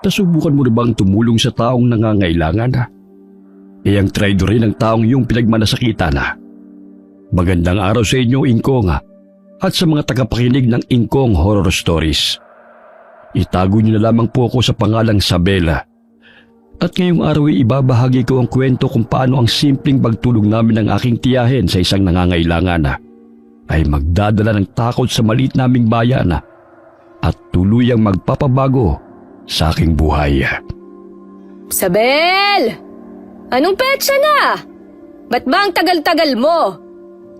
Nasubukan mo na bang tumulong sa taong nangangailangan? Ang traido rin ang taong iyong pinagmanasakitan. Magandang araw sa inyo, Ingkong, at sa mga tagapakinig ng Ingkong Horror Stories. Itago niyo na lamang po ako sa pangalang Sabela. At ngayong araw ay ibabahagi ko ang kwento kung paano ang simpleng pagtulong namin ng aking tiyahin sa isang nangangailangan ay magdadala ng takot sa maliit naming bayan at tuluyang magpapabago sa aking buhay. Sabel! Anong petsa na? Ba't ba ang tagal-tagal mo?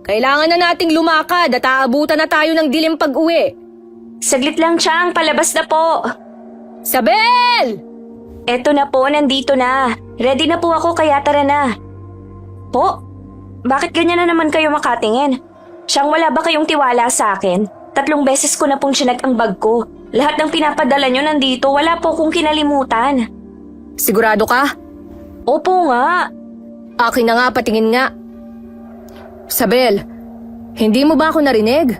Kailangan na nating lumakad at aabutan na tayo ng dilim pag-uwi. Saglit lang, Chang. Palabas na po. Sabel! Eto na po, nandito na. Ready na po ako, kaya tara na. Po? Bakit ganyan na naman kayo makatingin? Chang, wala ba kayong tiwala sa akin? 3 beses ko na pong sinag ang bag ko. Lahat ng pinapadala nyo nandito, wala po kong kinalimutan. Sigurado ka? Opo nga. Akin na nga, patingin nga. Sabel, hindi mo ba ako narinig?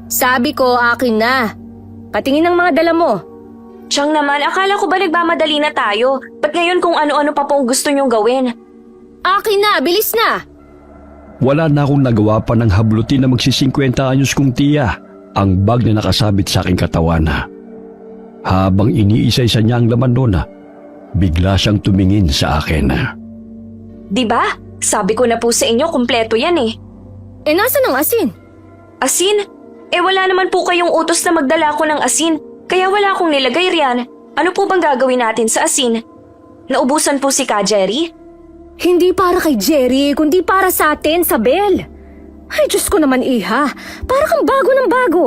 Sabi ko, akin na. Patingin ng mga dala mo. Chang naman, akala ko ba nagmamadali na tayo? Ba't ngayon kung ano-ano pa pong gusto nyong gawin? Akin na, bilis na. Wala na akong nagawa pa ng hablutin na magsi-50 anyos kong tiya ang bag na nakasabit sa aking katawan. Habang iniisa-isa niya ang laman noon, bigla siyang tumingin sa akin. Diba? Sabi ko na po sa inyo, kumpleto yan eh. Nasaan ang asin? Asin? Wala naman po kayong utos na magdala ko ng asin. Kaya wala akong nilagay riyan. Ano po bang gagawin natin sa asin? Naubusan po si Ka Jerry? Hindi para kay Jerry, kundi para sa atin, Sabel. Ay, Diyos ko naman, Iha. Para kang bago ng bago.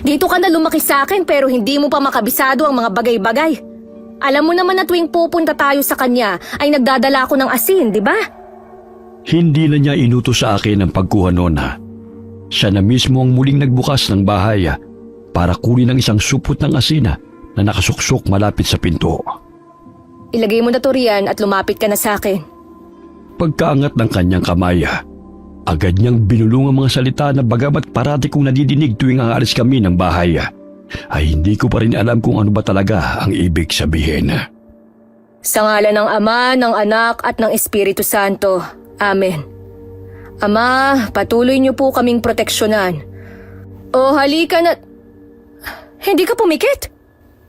Dito ka na lumaki sa akin pero hindi mo pa makabisado ang mga bagay-bagay. Alam mo naman na tuwing pupunta tayo sa kanya ay nagdadala ako ng asin, di ba? Hindi na niya inutos sa akin ang pagkuha noon. Siya na mismo ang muling nagbukas ng bahay para kunin ang isang supot ng asin na nakasuksok malapit sa pinto. Ilagay mo na to riyan at lumapit ka na sa akin. Pagkaangat ng kanyang kamay, agad niyang binulong ang mga salita na bagamat parati kong nadidinig tuwing aalis kami ng bahay, ay hindi ko pa rin alam kung ano ba talaga ang ibig sabihin. Sa ngalan ng Ama, ng Anak at ng Espiritu Santo. Amen. Ama, patuloy niyo po kaming proteksyonan. O halika na... Hindi ka pumikit?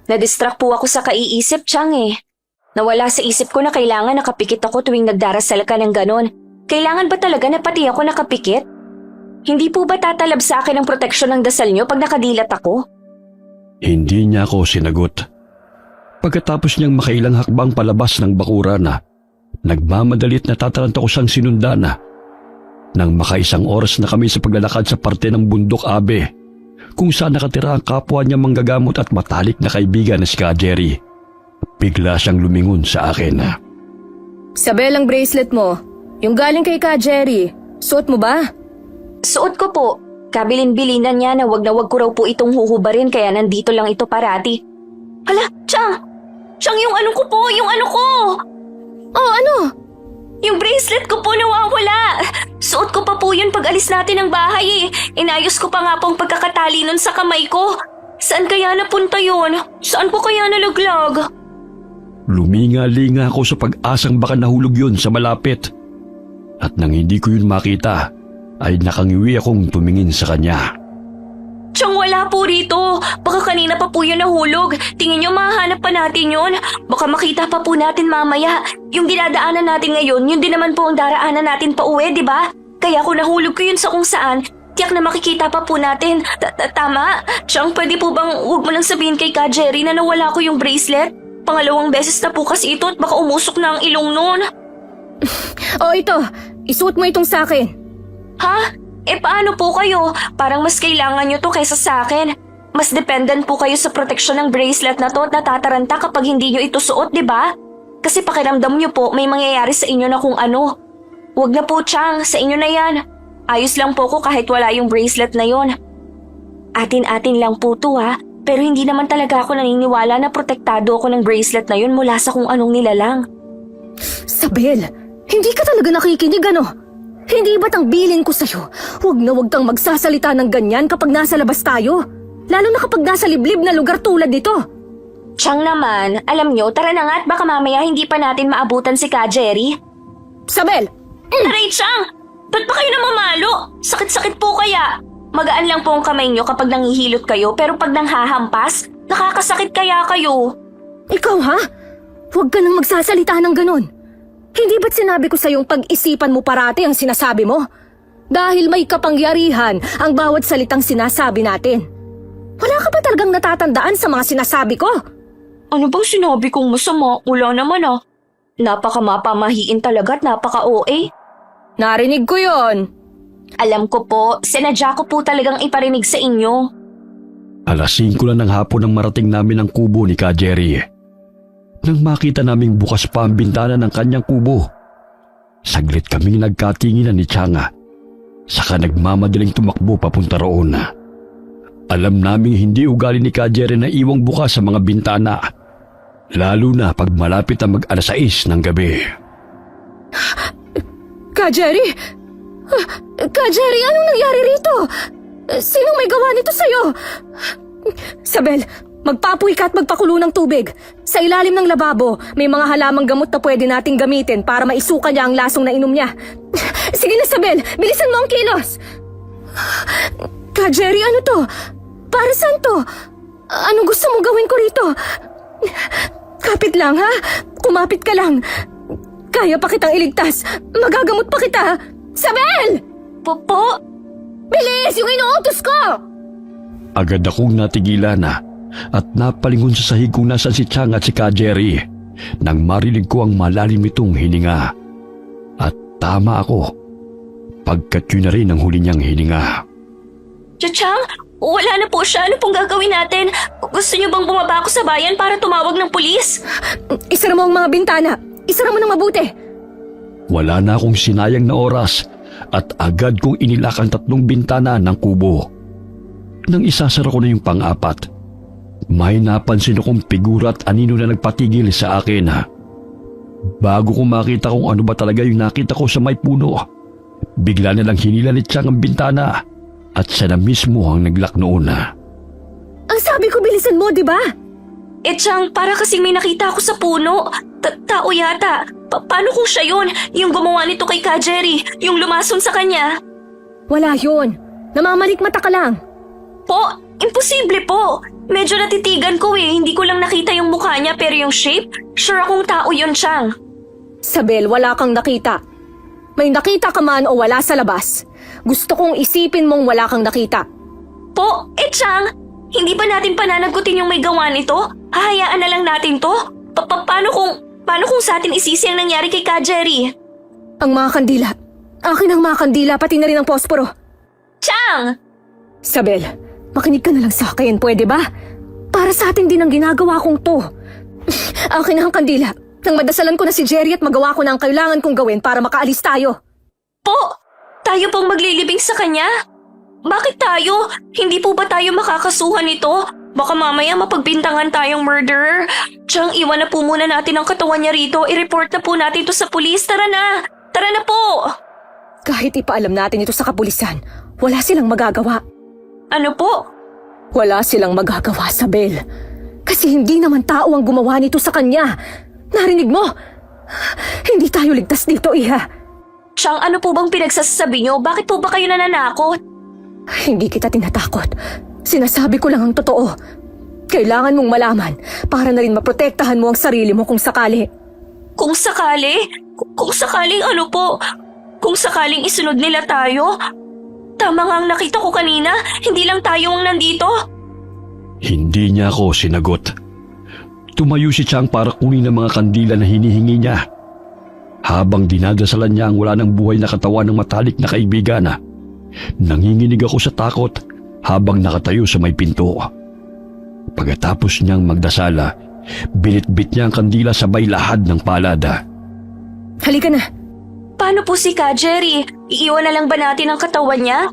Nadistract po ako sa kaiisip, Chang eh. Nawala sa isip ko na kailangan nakapikit ako tuwing nagdarasal ka ng ganon. Kailangan ba talaga na pati ako nakapikit? Hindi po ba tatalab sa akin ang proteksyon ng dasal niyo pag nakadilat ako? Hindi niya ako sinagot. Pagkatapos niyang makailang hakbang palabas ng bakuran, nagmamadalit na tataranta ko siyang sinundan. Nang makaisang oras na kami sa paglalakad sa parte ng bundok Abe, kung saan nakatira ang kapwa niya manggagamot at matalik na kaibigan na si Ka Jerry, bigla siyang lumingon sa akin. Sabel, ang bracelet mo. Yung galing kay Ka Jerry. Suot mo ba? Suot ko po. Kabilin-bilinan niya na wag ko raw po itong huhubarin kaya nandito lang ito parati. Hala, Chang! Chang, yung ano ko po! Yung ano ko! Oh, ano? Yung bracelet ko po nawawala. Suot ko pa po yun pag alis natin ng bahay eh. Inayos ko pa nga pong pagkakatali nun sa kamay ko. Saan kaya napunta yun? Saan ko kaya nalaglag? Luminga-linga ako sa pag-asang baka nahulog yun sa malapit. At nang hindi ko yun makita, ay nakangiwi akong tumingin sa kanya. Chang, wala po rito. Baka kanina pa po yun nahulog. Tingin nyo mahanap pa natin yun. Baka makita pa po natin mamaya. Yung dinadaanan natin ngayon, yun din naman po ang daraanan natin pa uwi, di ba? Kaya kung nahulog ko yun sa kung saan, tiyak na makikita pa po natin. Tama? Chang, pwede po bang huwag mo lang sabihin kay Ka Jerry na nawala ko yung bracelet? Pangalawang beses na po kasi ito at baka umusok na ang ilong nun. Oh, ito. Isuot mo itong sa akin. Ha? Paano po kayo? Parang mas kailangan nyo to kaysa sa akin. Mas dependent po kayo sa proteksyon ng bracelet na to at natataranta kapag hindi nyo ito suot, di ba? Kasi pakiramdam nyo po may mangyayari sa inyo na kung ano. Huwag na po, Chang. Sa inyo na yan. Ayos lang po ko kahit wala yung bracelet na yon. Atin-atin lang po to ha. Pero hindi naman talaga ako naniniwala na protektado ako ng bracelet na yun mula sa kung anong nilalang. Sabel, hindi ka talaga nakikinig ano? Hindi ba't ang bilin ko sa'yo? Huwag na huwag kang magsasalita ng ganyan kapag nasa labas tayo. Lalo na kapag nasa liblib na lugar tulad nito. Chang naman, alam nyo, tara na nga at baka mamaya hindi pa natin maabutan si Ka Jerry. Sabel! Aray, Chang! Ba't ba kayo namamalo? Sakit-sakit po kaya. Magaan lang po ang kamay nyo kapag nangihilot kayo pero pag nanghahampas, nakakasakit kaya kayo. Ikaw ha? Huwag ka nang magsasalita ng ganon. Hindi ba't sinabi ko sa'yong pag-isipan mo parati ang sinasabi mo? Dahil may kapangyarihan ang bawat salitang sinasabi natin. Wala ka ba talagang natatandaan sa mga sinasabi ko? Ano bang sinabi kong masama? Wala naman ah. Napaka-mapamahiin talaga at napaka-OA. Narinig ko yon. Alam ko po, sinadya ko po talagang iparinig sa inyo. Alas 5 lang ng hapon nang marating namin ang kubo ni Ka Jerry. Nang makita naming bukas pa ang bintana ng kanyang kubo, saglit kaming nagkatinginan ni Changa. Saka nagmamadaling tumakbo papunta roon. Alam naming hindi ugali ni Ka Jerry na iwang bukas sa mga bintana, lalo na pag malapit ang mag-alas 6 ng gabi. Ka Jerry? Ka Jerry, anong nangyari rito? Sinong may gawa nito sa'yo? Sabel, magpapuy ka at magpakulo ng tubig. Sa ilalim ng lababo, may mga halamang gamot na pwede nating gamitin para maisuka niya ang lasong na inom niya. Sige na, Sabel, bilisan mo ang kilos. Ka Jerry, ano to? Para saan to? Anong gusto mong gawin ko rito? Kapit lang, ha? Kumapit ka lang. Kaya pa kitang iligtas. Magagamot pa kita. Sabel! Po? Bilis! Yung inuutos ko! Agad akong natigilan at napalingon sa sahig kung nasan si Chang at si Ka Jerry nang marinig ko ang malalim nitong hininga. At tama ako, pagkat yun na rin ang huli niyang hininga. Chang, wala na po siya. Ano pong gagawin natin? Gusto niyo bang bumaba ako sa bayan para tumawag ng pulis? Isara mo ang mga bintana. Isara mo ng mabuti. Wala na akong sinayang na oras at agad kong inilak ang 3 bintana ng kubo. Nang isasara ko na yung pang-4, may napansin akong figura at anino na nagpatigil sa akin. Bago ko makita kung ano ba talaga yung nakita ko sa may puno, bigla na lang hinila ni Chang ang bintana at siya na mismo ang naglak noon. Ang sabi ko bilisan mo, di ba? Chang, para kasing may nakita ako sa puno. Tao yata. Paano kung siya yun? Yung gumawa nito kay Ka Jerry, yung lumason sa kanya. Wala yun. Namamalikmata ka lang. Po, imposible po. Medyo natitigan ko eh. Hindi ko lang nakita yung mukha niya pero yung shape, sure akong tao yun, Chang. Sabel, wala kang nakita. May nakita ka man o wala sa labas. Gusto kong isipin mong wala kang nakita. Po, Chang, hindi ba natin pananagutin yung may gawa nito? Hahayaan na lang natin to? Paano kung sa atin isisi ang nangyari kay Ka Jerry? Ang mga kandila. Akin ang mga kandila, pati na rin ang posporo. Chang! Sabel, makinig ka na lang sa akin, pwede ba? Para sa atin din ang ginagawa kong to. Akin ang kandila. Nang madasalan ko na si Jerry at magawa ko na ang kailangan kong gawin para makaalis tayo. Po, tayo pong maglilibing sa kanya? Bakit tayo? Hindi po ba tayo makakasuhan nito? Baka mamaya mapagbintangan tayong murderer. Chang, iwan na po muna natin ang katawan niya rito. I-report na po natin ito sa pulis. Tara na! Tara na po! Kahit ipaalam natin ito sa kapulisan, wala silang magagawa. Ano po? Wala silang magagawa, Sabel. Kasi hindi naman tao ang gumawa nito sa kanya. Narinig mo? Hindi tayo ligtas dito, Iha. Chang, ano po bang pinagsasabi niyo? Bakit po ba kayo nananakot? Hindi kita tinatakot. Sinasabi ko lang ang totoo. Kailangan mong malaman para na rin maprotektahan mo ang sarili mo kung sakali. Kung sakali? Kung sakaling ano po? Kung sakaling isunod nila tayo? Tama nga ang nakita ko kanina. Hindi lang tayo ang nandito. Hindi niya ako sinagot. Tumayo si Chang para kunin ang mga kandila na hinihingi niya. Habang dinadasalan niya ang wala ng buhay na katawan ng matalik na kaibigan, nanginginig ako sa takot habang nakatayo sa may pinto. Pagkatapos niyang magdasala, binitbit niya ang kandila sabay lahad ng palada. Halika na. Paano po si Ka Jerry? Iiwan na lang ba natin ang katawan niya?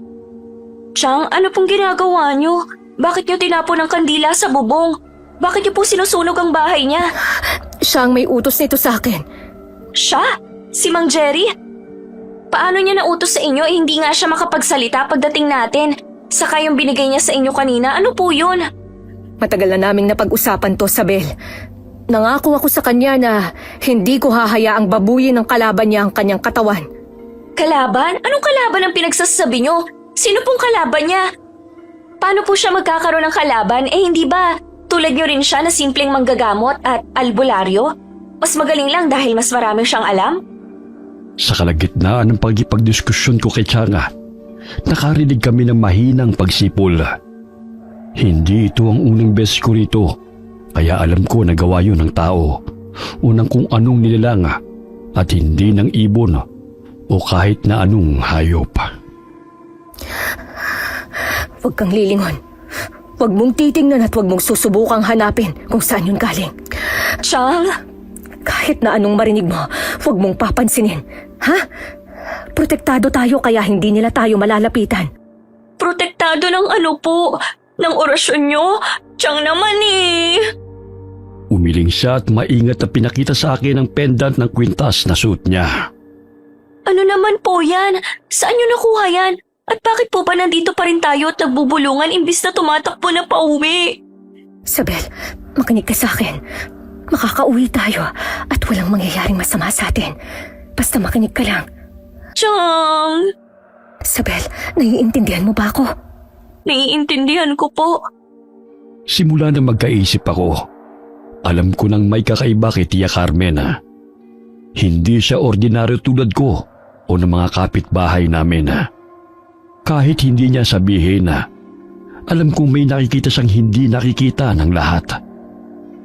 Chang, ano pong ginagawa niyo? Bakit niyo tinapon ang kandila sa bubong? Bakit niyo po sinusunog ang bahay niya? Siya ang may utos nito sa akin. Siya? Si Mang Jerry? Paano niya nautos sa inyo hindi nga siya makapagsalita pagdating natin? Saka yung binigay niya sa inyo kanina, ano po yun? Matagal na naming napag-usapan to, Sabel. Nangako ako sa kanya na hindi ko hahayaang babuyin ng kalaban niya ang kanyang katawan. Kalaban? Anong kalaban ang pinagsasabi nyo? Sino pong kalaban niya? Paano po siya magkakaroon ng kalaban? Hindi ba tulad nyo rin siya na simpleng manggagamot at albularyo? Mas magaling lang dahil mas marami siyang alam? Sa kalagitnaan ng pagkipagdiskusyon ko kay Changa, nakarinig kami ng mahinang pagsipol. Hindi ito ang unang beses ko rito, kaya alam ko na gawa yun ng tao o ng kung anong nilalang at hindi ng ibon o kahit na anong hayop. Huwag kang lilingon. Huwag mong titingnan at huwag mong susubukang hanapin kung saan yun galing. Chang? Kahit na anong marinig mo, huwag mong papansinin. Ha? Protektado tayo kaya hindi nila tayo malalapitan. Protektado ng ano po? Ng orasyon nyo? Chang naman Umiling siya at maingat na pinakita sa akin ang pendant ng kwintas na suit niya. Ano naman po yan? Saan nyo nakuha yan? At bakit po ba nandito pa rin tayo at nagbubulungan imbis na tumatakbo na pauwi? Sabel, makinig ka sa akin. Makakauwi tayo at walang mangyayaring masama sa atin. Basta makinig ka lang. Chang! Sabel, naiintindihan mo ba ako? Naiintindihan ko po. Simula na magkaisip ako, alam ko nang may kakaiba kay Tia Carmen. Hindi siya ordinaryo tulad ko o ng mga kapitbahay namin. Kahit hindi niya sabihin, alam kong may nakikita siyang hindi nakikita ng lahat.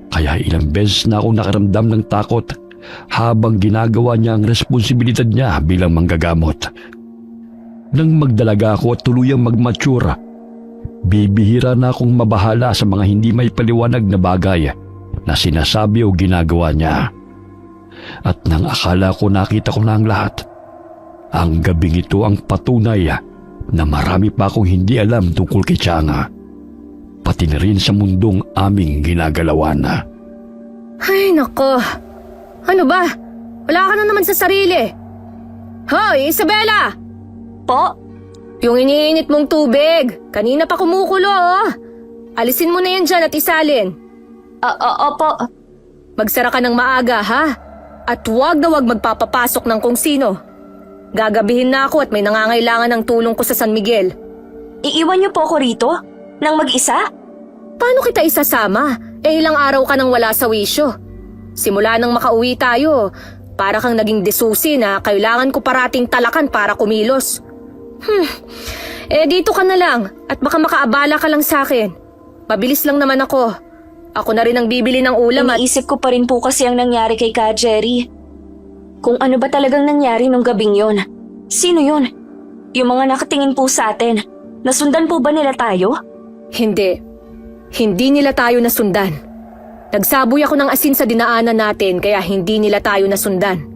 Kaya ilang beses na ako nakaramdam ng takot habang ginagawa niya ang responsibilidad niya bilang manggagamot. Nang magdalaga ako at tuluyang mag-mature, bibihira na akong mabahala sa mga hindi may paliwanag na bagay na sinasabi o ginagawa niya. At nang akala ko nakita ko na ang lahat, ang gabing ito ang patunay na marami pa akong hindi alam tungkol kay Changa, pati na rin sa mundong aming ginagalawan. Ay, nako. Ano ba? Wala ka na naman sa sarili. Hoy, Isabela! Po? Yung iniinit mong tubig. Kanina pa kumukulo, oh. Alisin mo na yan dyan at isalin. Opo. Magsara ka ng maaga, ha? At huwag na huwag magpapapasok ng kung sino. Gagabihin na ako at may nangangailangan ng tulong ko sa San Miguel. Iiwan niyo po ako rito? Nang mag-isa? Paano kita isasama? Ilang araw ka nang wala sa wisyo. Simula nang makauwi tayo, para kang naging desusi na kailangan ko parating talakan para kumilos. Dito ka na lang at baka makaabala ka lang sa akin. Mabilis lang naman ako. Ako na rin ang bibili ng ulam at... Iniisip ko pa rin po kasi ang nangyari kay Ka Jerry. Kung ano ba talagang nangyari nung gabing yon? Sino yun? Yung mga nakatingin po sa atin. Nasundan po ba nila tayo? Hindi. Hindi nila tayo nasundan. Nagsaboy ako ng asin sa dinaanan natin kaya hindi nila tayo nasundan.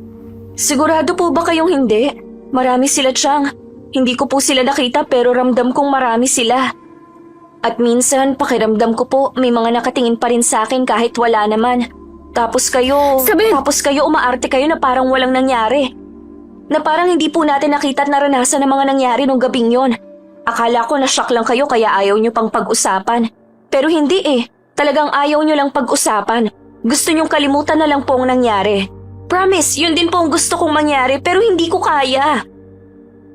Sigurado po ba kayong hindi? Marami sila, Chang. Hindi ko po sila nakita pero ramdam kong marami sila. At minsan, pakiramdam ko po may mga nakatingin pa rin sa akin kahit wala naman. Tapos kayo umaarte kayo na parang walang nangyari. Na parang hindi po natin nakita at naranasan ang mga nangyari nung gabing yon. Akala ko na-shock lang kayo kaya ayaw nyo pang pag-usapan. Pero hindi Talagang ayaw nyo lang pag-usapan. Gusto nyong kalimutan na lang po ang nangyari. Promise, yun din po ang gusto kong mangyari pero hindi ko kaya.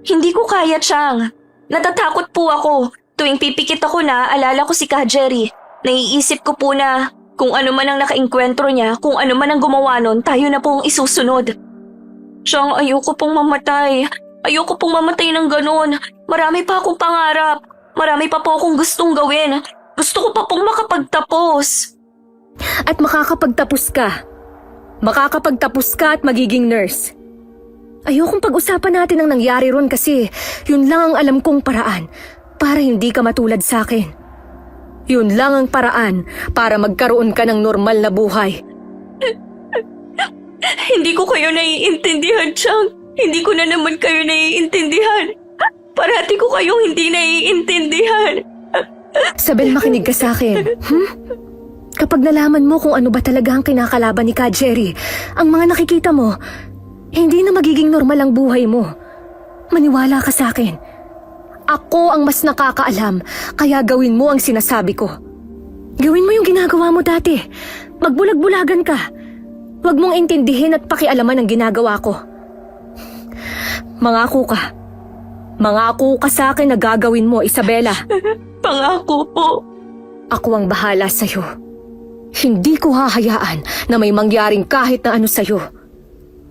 Hindi ko kaya, Chang. Natatakot po ako. Tuwing pipikit ako na, alala ko si Ka Jerry. Naiisip ko po na kung ano man ang nakainkwentro niya, kung ano man ang gumawa nun, tayo na po ang isusunod. Chang, ayoko pong mamatay. Ayoko pong mamatay ng ganun. Marami pa akong pangarap. Marami pa po akong gustong gawin. Gusto ko pa pong makapagtapos. At makakapagtapos ka. Makakapagtapos ka at magiging nurse. Ayokong pag-usapan natin ang nangyari ron kasi yun lang ang alam kong paraan para hindi ka matulad sa akin. Yun lang ang paraan para magkaroon ka ng normal na buhay. Hindi ko kayo naiintindihan, Chang. Hindi ko na naman kayo naiintindihan. Parati ko kayong hindi naiintindihan. Sabel, makinig ka sa akin. Kapag nalaman mo kung ano ba talaga ang kinakalaban ni Ka Jerry, ang mga nakikita mo, hindi na magiging normal ang buhay mo. Maniwala ka sa akin. Ako ang mas nakakaalam, kaya gawin mo ang sinasabi ko. Gawin mo yung ginagawa mo dati. Magbulag-bulagan ka. Huwag mong intindihin at pakialaman ang ginagawa ko. Mangako ka. Mangako ka sa akin na gagawin mo, Isabela. Pangako po. Ako ang bahala sa'yo. Hindi ko hahayaan na may mangyaring kahit na ano sa'yo.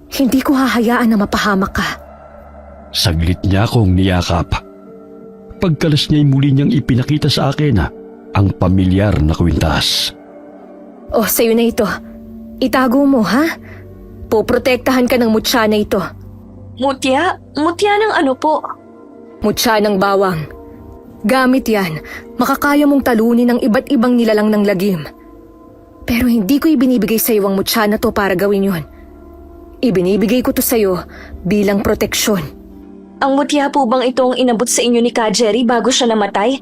Hindi ko hahayaan na mapahamak ka. Saglit niya akong niyakap. Pagkalas niya'y muli niyang ipinakita sa akin ang pamilyar na kwintas. Oh, sa'yo na ito. Itago mo, ha? Poprotektahan ka ng mutya na ito. Mutya? Mutya ng ano po? Mutya ng bawang. Gamit yan, makakaya mong talunin ang iba't ibang nilalang ng lagim. Pero hindi ko ibinibigay sa iyo ang mutya na to para gawin yon. Ibinibigay ko to sa iyo bilang proteksyon. Ang mutya po bang ito ang inabot sa inyo ni Ka Jerry bago siya namatay?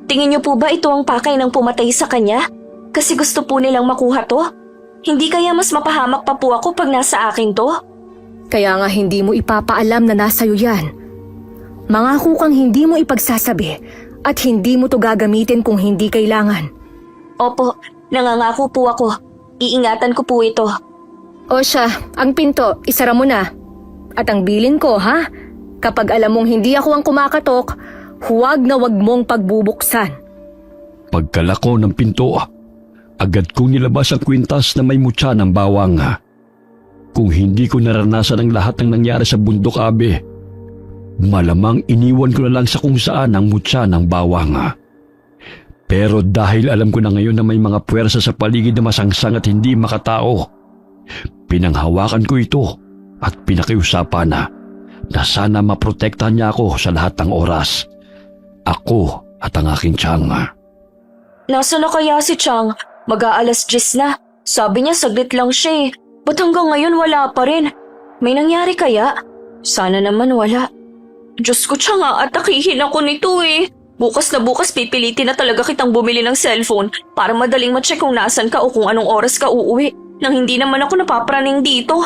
Tingin niyo po ba ito ang pakay ng pumatay sa kanya? Kasi gusto po nilang makuha to? Hindi kaya mas mapahamak pa po ako pag nasa akin to? Kaya nga hindi mo ipapaalam na nasa iyo yan. Mangako kang hindi mo ipagsasabi at hindi mo to gagamitin kung hindi kailangan. Opo, nangangako po ako. Iingatan ko po ito. O siya, ang pinto, isara mo na. At ang bilin ko, ha? Kapag alam mong hindi ako ang kumakatok, huwag na huwag mong pagbubuksan. Pagkalako ng pinto, agad kong nilabas ang kwintas na may mutya ng bawang. Kung hindi ko naranasan ang lahat ng nangyari sa bundok, Abe, malamang iniwan ko na lang sa kung saan ang mutya ng bawang. Pero dahil alam ko na ngayon na may mga puwersa sa paligid na masangsang at hindi makatao, pinanghawakan ko ito at pinakiusapan na sana maprotektahan niya ako sa lahat ng oras. Ako at ang aking tiyang. Nasaan na kaya si Chang? Mag-aalas 10 na. Sabi niya saglit lang siya eh. Ba't hanggang ngayon wala pa rin? May nangyari kaya? Sana naman wala. Diyos ko, Chang, atakihin ako nito eh. Bukas na bukas pipilitin na talaga kitang bumili ng cellphone para madaling ma-check kung nasan ka o kung anong oras ka uuwi nang hindi naman ako napapraning dito.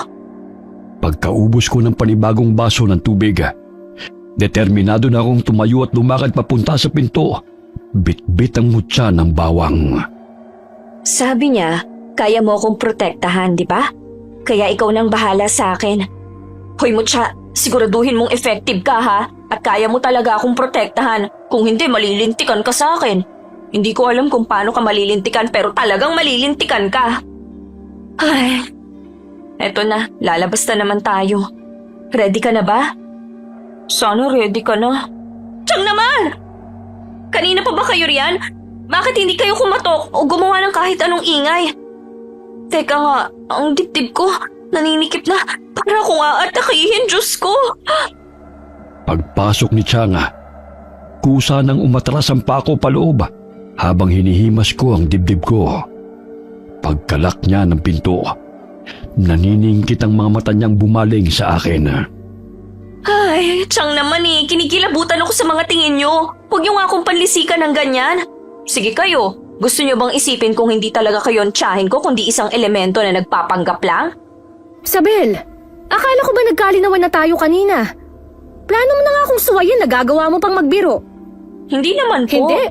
Pagkaubos ko ng panibagong baso ng tubig, determinado na akong tumayo at lumakad papunta sa pinto. Bit-bit ang mutya ng bawang. Sabi niya, kaya mo akong protektahan, di ba? Kaya ikaw nang bahala sa akin. Hoy Mutya, siguraduhin mong effective ka ha at kaya mo talaga akong protektahan. Kung hindi, malilintikan ka sa akin. Hindi ko alam kung paano ka malilintikan pero talagang malilintikan ka. Ay, eto na, lalabas na naman tayo. Ready ka na ba? Sana ready ka na. Tiyang naman! Kanina pa ba kayo riyan? Bakit hindi kayo kumatok o gumawa ng kahit anong ingay? Teka nga, ang dibdib ko, naninikip na. Para akong aatakihin, Diyos ko. Pagpasok ni Chang, kusa nang umatras ang pako paloob habang hinihimas ko ang dibdib ko. Pagkalak niya ng pinto, naniningkit ang mga mata niyang bumaling sa akin. Ay, Chang naman eh, kinikilabutan ako sa mga tingin niyo. Huwag niyo nga akong panlisikan ng ganyan. Sige kayo, gusto niyo bang isipin kung hindi talaga kayo ang tiyahin ko kundi isang elemento na nagpapanggap lang? Isabel, akala ko ba nagkalinawan na tayo kanina? Plano mo na nga akong suwayin na gagawa mo pang magbiro. Hindi naman po. Hindi?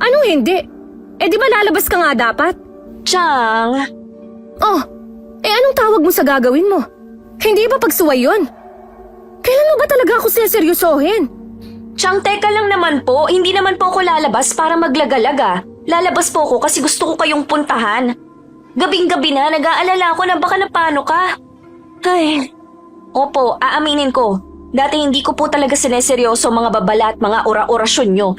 Anong hindi? Eh di ba lalabas ka nga dapat? Chang, Oh, anong tawag mo sa gagawin mo? Hindi ba pagsuway yun? Kailan mo ba talaga ako seseryosohin? Chang, teka lang naman po. Hindi naman po ako lalabas para maglagalag. Lalabas po ako kasi gusto ko kayong puntahan. Gabing-gabi na, nag-aalala ako na baka napano ka. Ay, opo, aaminin ko. Dati hindi ko po talaga sineseryoso mga babala at mga ora-orasyon nyo.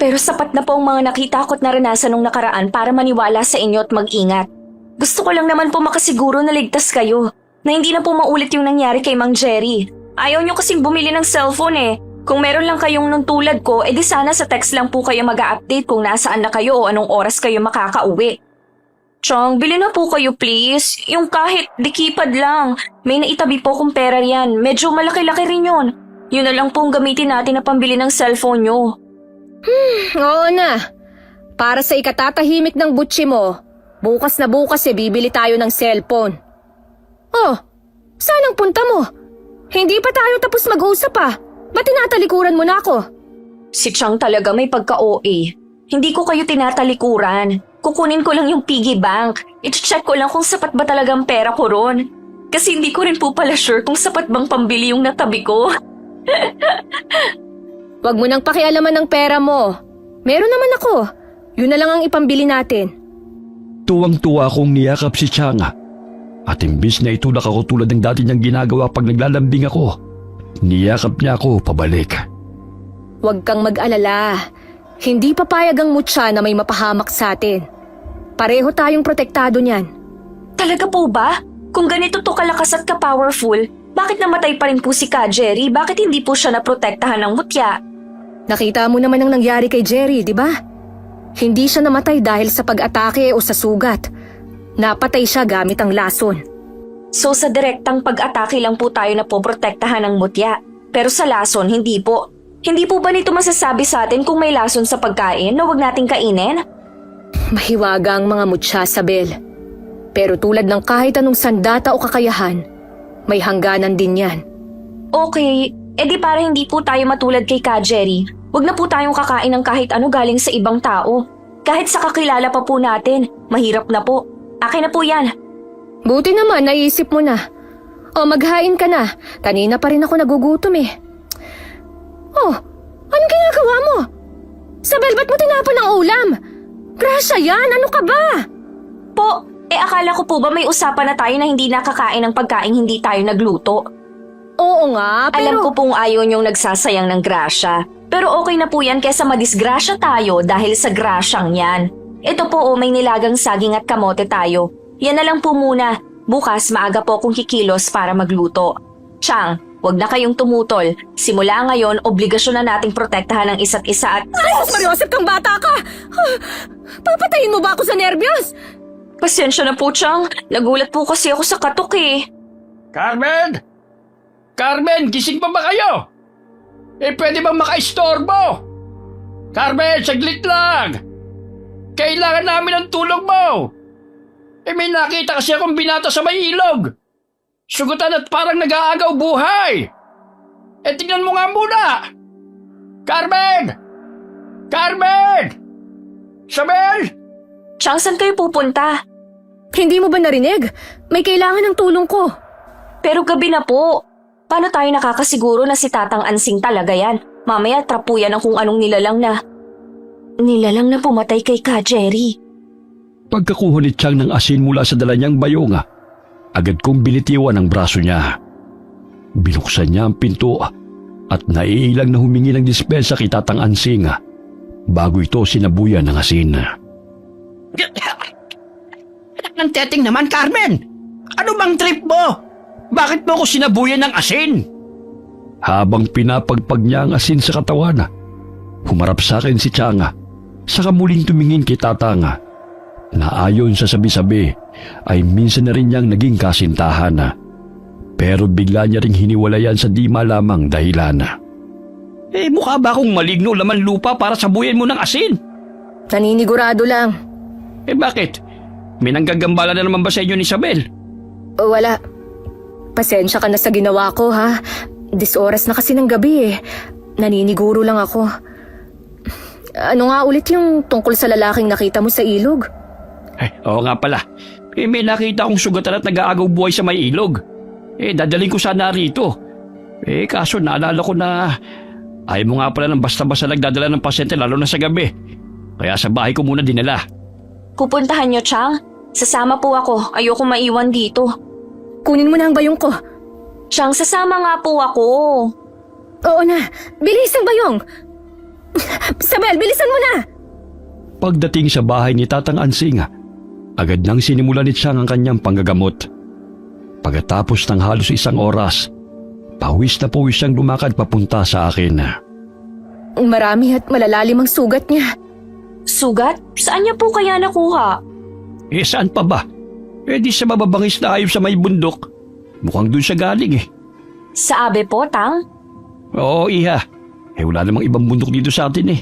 Pero sapat na po ang mga nakita ko at naranasan nung nakaraan para maniwala sa inyo at mag-ingat. Gusto ko lang naman po makasiguro na ligtas kayo. Na hindi na po maulit yung nangyari kay Mang Jerry. Ayaw nyo kasing bumili ng cellphone eh. Kung meron lang kayong nung tulad ko, edi sana sa text lang po kayo mag-a-update kung nasaan na kayo o anong oras kayo makakauwi. Chong, bili na po kayo please. Yung kahit dikipad lang. May naitabi po kong pera yan. Medyo malaki-laki rin yun. Yun na lang pong gamitin natin na pambili ng cellphone nyo. Oo na. Para sa ikatatahimik ng butsi mo, bukas na bukas bibili tayo ng cellphone. Oh, saan ang punta mo? Hindi pa tayo tapos mag-usap ah. Ba't tinatalikuran mo na ako? Si Chang talaga may pagka-OA. Hindi ko kayo tinatalikuran. Kukunin ko lang yung piggy bank. I-check ko lang kung sapat ba talagang pera ko ron. Kasi hindi ko rin po pala sure kung sapat bang pambili yung natabi ko. Huwag mo nang pakialaman ng pera mo. Meron naman ako. Yun na lang ang ipambili natin. Tuwang-tuwa akong niyakap si Changa. At imbis na itulak ako tulad ng dati niyang ginagawa pag naglalambing ako, niyakap niya ako pabalik. Huwag kang mag-alala. Hindi papayag ang mutya na may mapahamak sa atin. Pareho tayong protektado niyan. Talaga po ba? Kung ganito to kalakas at ka-powerful, bakit namatay pa rin po si Ka Jerry? Bakit hindi po siya naprotektahan ng mutya? Nakita mo naman ang nangyari kay Jerry, di ba? Hindi siya namatay dahil sa pag-atake o sa sugat. Napatay siya gamit ang lason. So sa direktang pag-atake lang po tayo na po protektahan ng mutya. Pero sa lason, hindi po. Hindi po ba nito masasabi sa atin kung may lason sa pagkain na huwag nating kainin? Mahiwaga ang mga mutya, Sabel. Pero tulad ng kahit anong sandata o kakayahan, may hangganan din yan. Okay, edi para hindi po tayo matulad kay Ka Jerry, huwag na po tayong kakain ng kahit ano galing sa ibang tao. Kahit sa kakilala pa po natin, mahirap na po. Akin na po yan. Buti naman, naisip mo na. O, maghain ka na. Kanina pa rin ako nagugutom eh. Oh, anong ginagawa mo? Sabel, ba't mo tinapon ang ulam? Grasya yan, ano ka ba? Po, akala ko po ba may usapan na tayo na hindi nakakain ng pagkain hindi tayo nagluto? Oo nga, pero... Alam ko pong ayaw niyong nagsasayang ng grasya. Pero okay na po yan kesa madisgrasya tayo dahil sa grasyang yan. Ito po may nilagang saging at kamote tayo. Yan na lang po muna. Bukas maaga po akong kikilos para magluto. Chang, wag na kayong tumutol. Simula ngayon, obligasyon na nating protektahan ang isa't isa at... Ay, Mariosep kang bata ka! Papatayin mo ba ako sa nervyos? Pasensya na po, Chang. Nagulat po kasi ako sa katok eh. Carmen! Carmen, gising pa ba kayo? Pwede bang makaistorbo? Carmen, saglit lang! Kailangan namin ng tulong mo! May nakita kasi akong binata sa may ilog. Sugutan at parang nag-aagaw buhay. Tingnan mo nga muna! Carmen! Carmen! Sabel! Chang, saan kayo pupunta? Hindi mo ba narinig? May kailangan ng tulong ko. Pero gabi na po. Paano tayo nakakasiguro na si Tatang Ansing talaga yan? Mamaya trapuyan ang kung anong nilalang na pumatay kay Ka Jerry. Pagkakuha ni Chang ng asin mula sa dala niyang bayonga, agad kong binitiwan ang braso niya. Binuksan niya ang pinto at naiilang na humingi ng dispensa kay Tatang Ansing bago ito sinabuyan ng asin. Ang teteng naman, Carmen! Ano bang trip mo? Bakit mo ko sinabuyan ng asin? Habang pinapagpag niya ang asin sa katawan, humarap sa akin si Chang, saka muling tumingin kay Tatang, na ayon sa sabi-sabi ay minsan na rin niyang naging kasintahan. Pero bigla niya ring hiniwalayan sa di malamang dahilan. Mukha ba akong maligno laman lupa para sabuyan mo ng asin? Naninigurado lang. Bakit? May nanggagambala na naman ba sa inyo ni Isabel? Wala. Pasensya ka na sa ginawa ko, ha? 10 oras na kasi ng gabi eh. Naniniguro lang ako. Ano nga ulit yung tungkol sa lalaking nakita mo sa ilog? Oo nga pala. May nakita akong sugatan at nag-aagaw buhay sa may ilog. Dadaling ko sana rito. Kaso naalala ko na ayaw mo nga pala ng basta-basta nagdadala ng pasyente lalo na sa gabi. Kaya sa bahay ko muna dinala. Pupuntahan niyo, Chang? Sasama po ako. Ayoko maiwan dito. Kunin mo na ang bayong ko. Chang, sasama nga po ako. Oo na. Bilis ang bayong. Sabel, bilisan mo na. Pagdating sa bahay ni Tatang Ansing, agad nang sinimula ni Chang ang kanyang panggagamot. Pagkatapos ng halos 1 oras, pawis na pawis siyang lumakad papunta sa akin. Marami at malalalim ang sugat niya. Sugat? Saan niya po kaya nakuha? Saan pa ba? Di sa mababangis na hayop sa may bundok. Mukhang dun siya galing eh. Sa abe po, Tang? Oo, iha. Wala namang ibang bundok dito sa atin eh.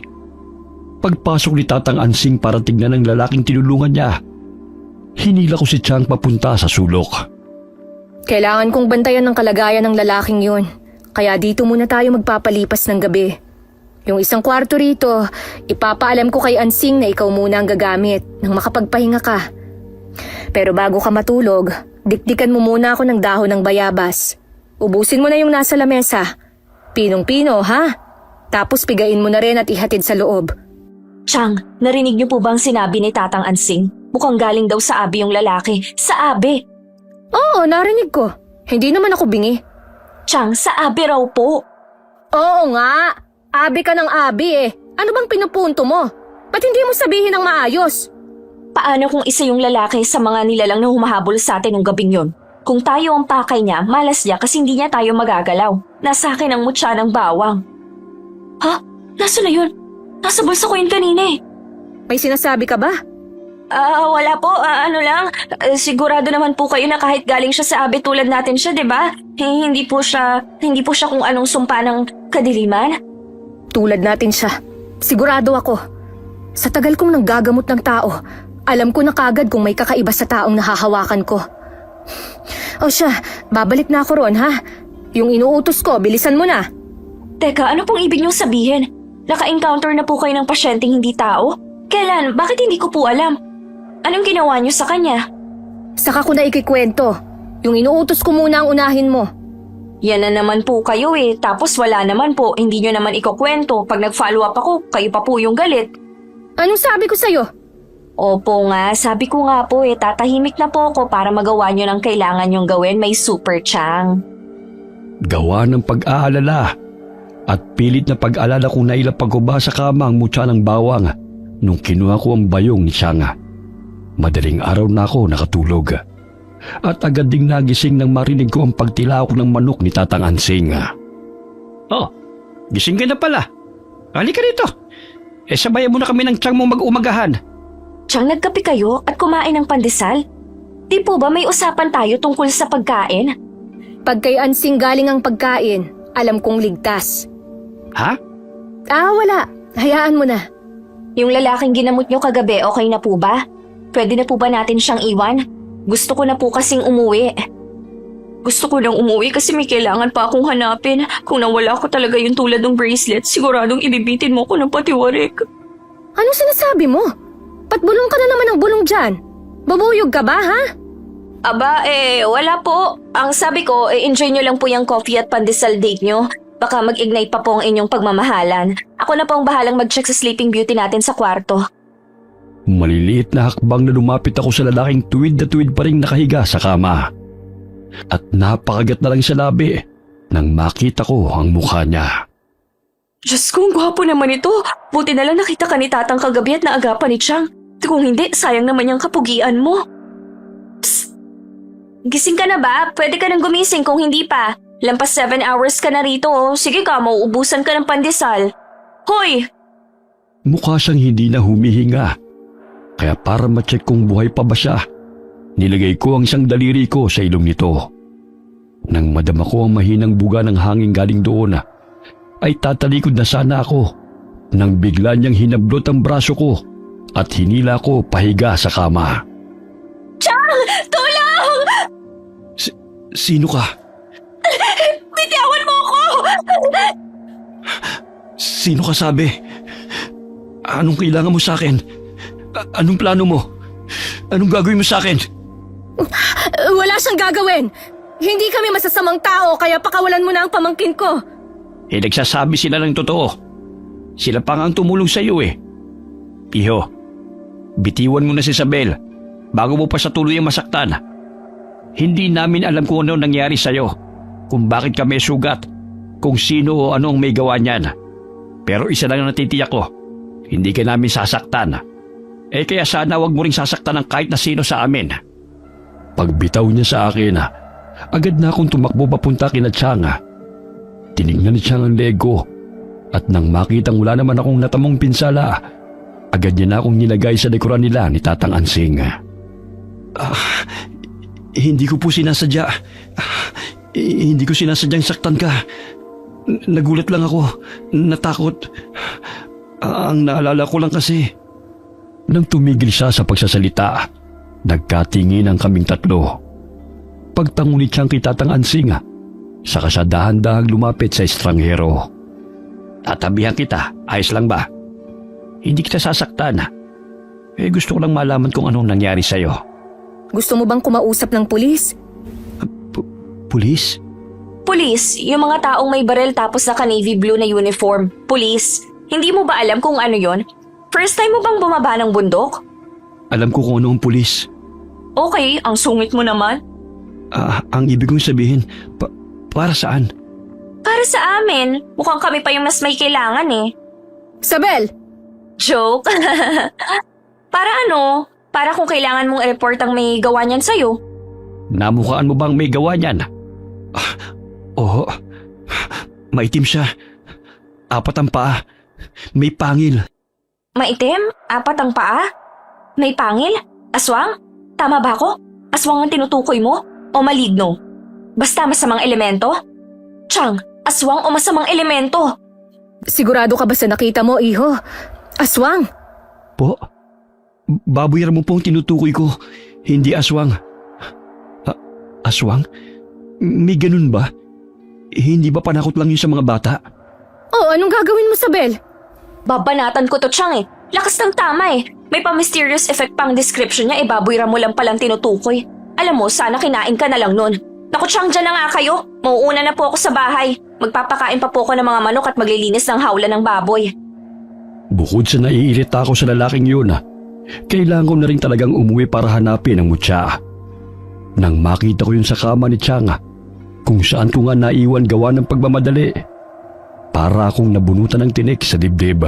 Pagpasok ni Tatang Ansing para tignan ang lalaking tinulungan niya, hinila ko si Chang papunta sa sulok. Kailangan kong bantayan ng kalagayan ng lalaking yun. Kaya dito muna tayo magpapalipas ng gabi. Yung isang kwarto rito, ipapaalam ko kay Ansing na ikaw muna ang gagamit nang makapagpahinga ka. Pero bago ka matulog, dikdikan mo muna ako ng dahon ng bayabas. Ubusin mo na yung nasa lamesa. Pinong-pino, ha? Tapos pigain mo na rin at ihatid sa loob. Chang, narinig niyo po bang sinabi ni Tatang Ansing? Mukhang galing daw sa abi yung lalaki. Sa abi! Oo, narinig ko. Hindi naman ako bingi. Chang, sa abi raw po. Oo nga. Abi ka ng abi eh. Ano bang pinupunto mo? Ba't hindi mo sabihin ng maayos? Paano kung isa yung lalaki sa mga nilalang na humahabol sa atin ng gabing yon? Kung tayo ang pakay niya, malas niya kasi hindi niya tayo magagalaw. Nasa akin ang mutya ng bawang. Ha? Nasaan na yun? Nasa bulsa ko yun kanina eh. May sinasabi ka ba? Wala po. Ano lang. Sigurado naman po kayo na kahit galing siya sa abi tulad natin siya, di ba? Hindi po siya kung anong sumpa ng kadiliman. Tulad natin siya. Sigurado ako. Sa tagal kong nanggagamot ng tao, alam ko na kagad kung may kakaiba sa taong nahahawakan ko. O siya, babalik na ako ron ha. Yung inuutos ko, bilisan mo na. Teka, ano pong ibig niyong sabihin? Naka-encounter na po kayo ng pasyenteng hindi tao? Kailan? Bakit hindi ko po alam? Anong ginawa niyo sa kanya? Saka ko na ikikwento. Yung inuutos ko muna ang unahin mo. Yan na naman po kayo eh. Tapos wala naman po. Hindi niyo naman ikukwento. Pag nag-follow up ako, kayo pa po yung galit. Anong sabi ko sa'yo? Opo nga, sabi ko nga po tatahimik na po ako para magawa niyo ng kailangan niyong gawin. May super Chang. Gawa ng pag-aalala at pilit na pag-alala kung nailapag ko ba sa kama ang mutya ng bawang nung kinuha ko ang bayong ni Changa. Madaling araw na ako nakatulog at agad ding nagising nang marinig ko ang pagtilaok ng manok ni Tatang Ansing. Oh, gising ka na pala. Halika rito. Sabayan mo na kami ng Chang mo mag-umagahan. Chang, nagkape kayo at kumain ng pandesal? Di po ba may usapan tayo tungkol sa pagkain? Pag kay Ansing galing ang pagkain, alam kong ligtas. Ha? Wala. Hayaan mo na. Yung lalaking ginamot niyo kagabi, okay na po ba? Pwede na po ba natin siyang iwan? Gusto ko na po kasing umuwi. Gusto ko nang umuwi kasi may kailangan pa akong hanapin. Kung nawala ko talaga yung tulad ng bracelet, siguradong ibibitin mo ko ng patiwarik. Anong sinasabi mo? Ba't bulong ka na naman ng bulong dyan? Babuyog ka ba, ha? Aba, wala po. Ang sabi ko, enjoy nyo lang po yung coffee at pandesal date nyo. Baka mag-ignite pa po ang inyong pagmamahalan. Ako na po ang bahalang mag-check sa Sleeping Beauty natin sa kwarto. Maliliit na hakbang na lumapit ako sa lalaking tuwid na tuwid pa rin nakahiga sa kama. At napakagat na lang sa labi nang makita ko ang mukha niya. Diyos ko, ang gwapo naman ito. Buti na lang nakita ka ni Tatang kagabi at naagapan ni Chang. Kung hindi, sayang naman yung kapugian mo. Psst! Gising ka na ba? Pwede ka nang gumising kung hindi pa. Lampas 7 hours ka na rito. Sige ka, mauubusan ka ng pandesal. Hoy! Mukha siyang hindi na humihinga. Kaya para ma-check kung buhay pa ba siya, nilagay ko ang isang daliri ko sa ilong nito. Nang madama ko ang mahinang buga ng hangin galing doon, ay tatalikod na sana ako nang bigla niyang hinablot ang braso ko at hinila ko pahiga sa kama. Chang! Tulong! Sino ka? Bitiawan mo ako! Sino ka sabi? Anong kailangan mo sa akin? Anong plano mo? Anong gagawin mo sa akin? Wala siyang gagawin. Hindi kami masasamang tao kaya pakawalan mo na ang pamangkin ko. Nagsasabi sila ng totoo. Sila pa nga ang tumulong sa iyo Iho, bitiwan mo na si Isabel bago mo pa sa tuluyang masaktan. Hindi namin alam kung ano nangyari sa iyo, kung bakit ka may sugat, kung sino o ano ang may gawa niyan. Pero isa lang ang natitiyak ko, hindi ka namin sasaktan. Kaya sana wag mo ring sasaktan ng kahit na sino sa amin. Pagbitaw niya sa akin, agad na akong tumakbo papunta kina Chang. Tinignan ni Chang ang leg ko at nang makitang wala naman akong natamong pinsala, agad niya na akong nilagay sa likuran nila ni Tatang Ansing. Hindi ko po sinasadya. Hindi ko sinasadyang saktan ka. Nagulat lang ako. Natakot. Ang naalala ko lang kasi. Nang tumigil siya sa pagsasalita, nagkatingin ang kaming tatlo. Pagtangunit siyang kay Tatang Ansing, saka siya dahan-dahang lumapit sa estranghero. tatabihan kita. Ayos lang ba? Hindi kita sasaktan. Gusto ko lang malaman kung anong nangyari sa'yo. Gusto mo bang kumausap ng pulis? Pulis? Pulis, yung mga taong may baril tapos naka-navy blue na uniform. Pulis, hindi mo ba alam kung ano yon? First time mo bang bumaba ng bundok? Alam ko kung ano ang pulis. Okay, ang sungit mo naman. Ang ibig kong sabihin, para saan? Para sa amin, mukhang kami pa yung mas may kailangan eh. Isabel! Joke? Para ano? Para kung kailangan mong i-report ang may gawa niyan sa'yo. Namukhaan mo bang may gawa niyan? Oo. Maitim siya. 4 ang paa. May pangil. Maitim? 4 ang paa? May pangil? Aswang? Tama ba ako? Aswang ang tinutukoy mo? O maligno? Basta masamang elemento? Chang, aswang o masamang elemento? Sigurado ka ba sa nakita mo, iho? Aswang! Po? Baboy mo pong tinutukoy ko. Hindi aswang. Aswang? May ganun ba? Hindi ba panakot lang yun sa mga bata? Oh, anong gagawin mo, Isabel? Babanatan ko to, Chang eh. Lakas ng tama eh. May pa-mysterious effect pang description niya, baboy mo lang palang tinutukoy. Alam mo, sana kinain ka na lang nun. Naku, Chang, dyan na nga kayo. Mauuna na po ako sa bahay. Magpapakain pa po ako ng mga manok at maglilinis ng hawla ng baboy. Bukod sa naiirita ako sa lalaking yun, kailangan ko na rin talagang umuwi para hanapin ang mutya. Nang makita ko yun sa kama ni Chang, kung saan ko nga naiwan gawa ng pagmamadali, para akong nabunutan ng tinik sa dibdib.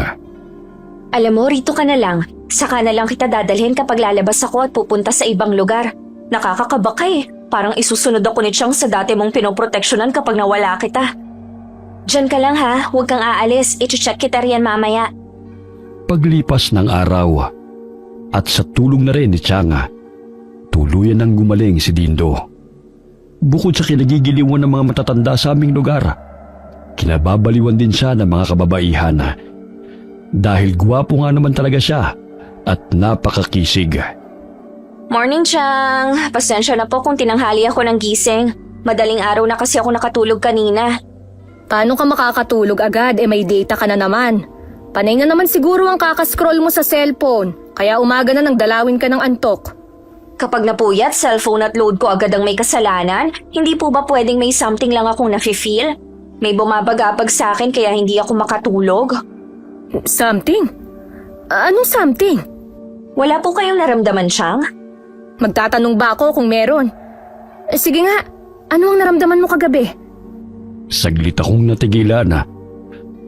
Alam mo, rito ka na lang. Saka na lang kita dadalhin kapag lalabas ako at pupunta sa ibang lugar. Nakakakaba ka eh. Parang isusunod ako ni Chang sa dati mong pinoproteksyonan kapag nawala kita. Diyan ka lang ha, huwag kang aalis. I-check kita riyan mamaya. Paglipas ng araw, at sa tulong na rin ni Chang, tuluyan nang gumaling si Dindo. Bukod sa kinagigiliwan ng mga matatanda sa aming lugar, kinababaliwan din siya ng mga kababaihan. Dahil gwapo nga naman talaga siya at napakakisig. Morning, Chang. Pasensya na po kung tinanghali ako ng gising. Madaling araw na kasi ako nakatulog kanina. Paano ka makakatulog agad? May data ka na naman. Panay na naman siguro ang kakascroll mo sa cellphone. Kaya umaga na nang dalawin ka ng antok. Kapag napuyat, cellphone at load ko agad ang may kasalanan. Hindi po ba pwedeng may something lang akong nafe-feel? May bumabagabag sa akin kaya hindi ako makatulog? Something? Anong something? Wala po kayong naramdaman, Chang? Magtatanong ba ako kung meron? Sige nga, ano ang naramdaman mo kagabi? Saglit akong natigilan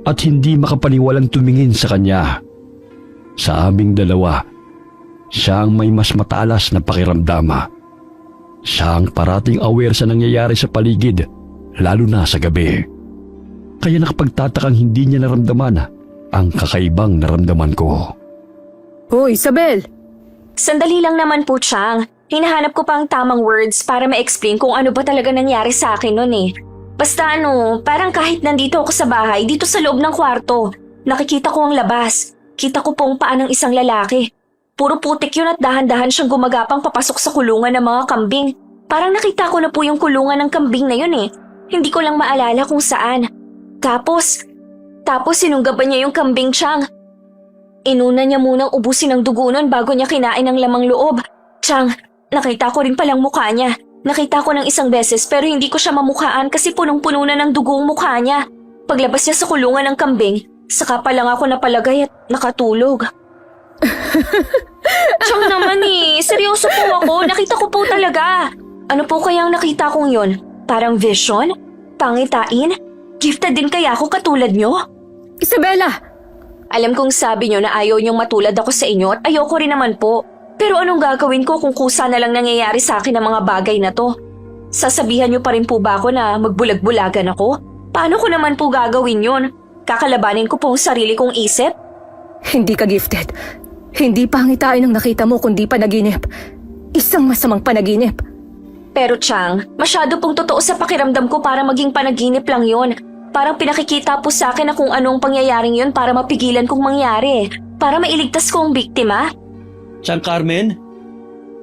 at hindi makapaniwalang tumingin sa kanya. Sa aming dalawa, siya ang may mas matalas na pakiramdama. Siya ang parating aware sa nangyayari sa paligid, lalo na sa gabi. Kaya nakapagtatakang hindi niya naramdaman ang kakaibang naramdaman ko. Hoy, Isabel! Sandali lang naman po, Chang. Hinahanap ko pa ang tamang words para ma-explain kung ano ba talaga nangyari sa akin nun eh. Basta parang kahit nandito ako sa bahay, dito sa loob ng kwarto, nakikita ko ang labas. Kita ko pong paa ng isang lalaki. Puro putik yun at dahan-dahan siyang gumagapang papasok sa kulungan ng mga kambing. Parang nakita ko na po yung kulungan ng kambing na yun eh. Hindi ko lang maalala kung saan. Tapos sinunggaban niya yung kambing, Chang. Inuna niya munang ubusin ang dugo nun bago niya kinain ang lamang loob. Chang, nakita ko rin palang mukha niya. Nakita ko ng isang beses pero hindi ko siya mamukhaan kasi punong-puno na ng dugo ang mukha niya. Paglabas niya sa kulungan ng kambing, saka pa lang ako napalagay at nakatulog. Chang naman eh, seryoso po ako, nakita ko po talaga. Ano po kaya ang nakita kong yun? Parang vision? Pangitain? Gifted din kaya ako katulad niyo? Isabela! Alam kong sabi niyo na ayaw niyong matulad ako sa inyo at ayoko rin naman po. Pero anong gagawin ko kung kusa na lang nangyayari sa akin ang mga bagay na to? Sasabihan niyo pa rin po ba ako na magbulag-bulagan ako? Paano ko naman po gagawin yun? Kakalabanin ko po ang sarili kong isip? Hindi ka gifted. Hindi pangitain ang nakita mo kundi panaginip. Isang masamang panaginip. Pero Chang, masyado pong totoo sa pakiramdam ko para maging panaginip lang yon. Parang pinakikita po sa akin na kung anong pangyayaring yon para mapigilan kong mangyari. Para mailigtas ko ang biktima. Chang Carmen?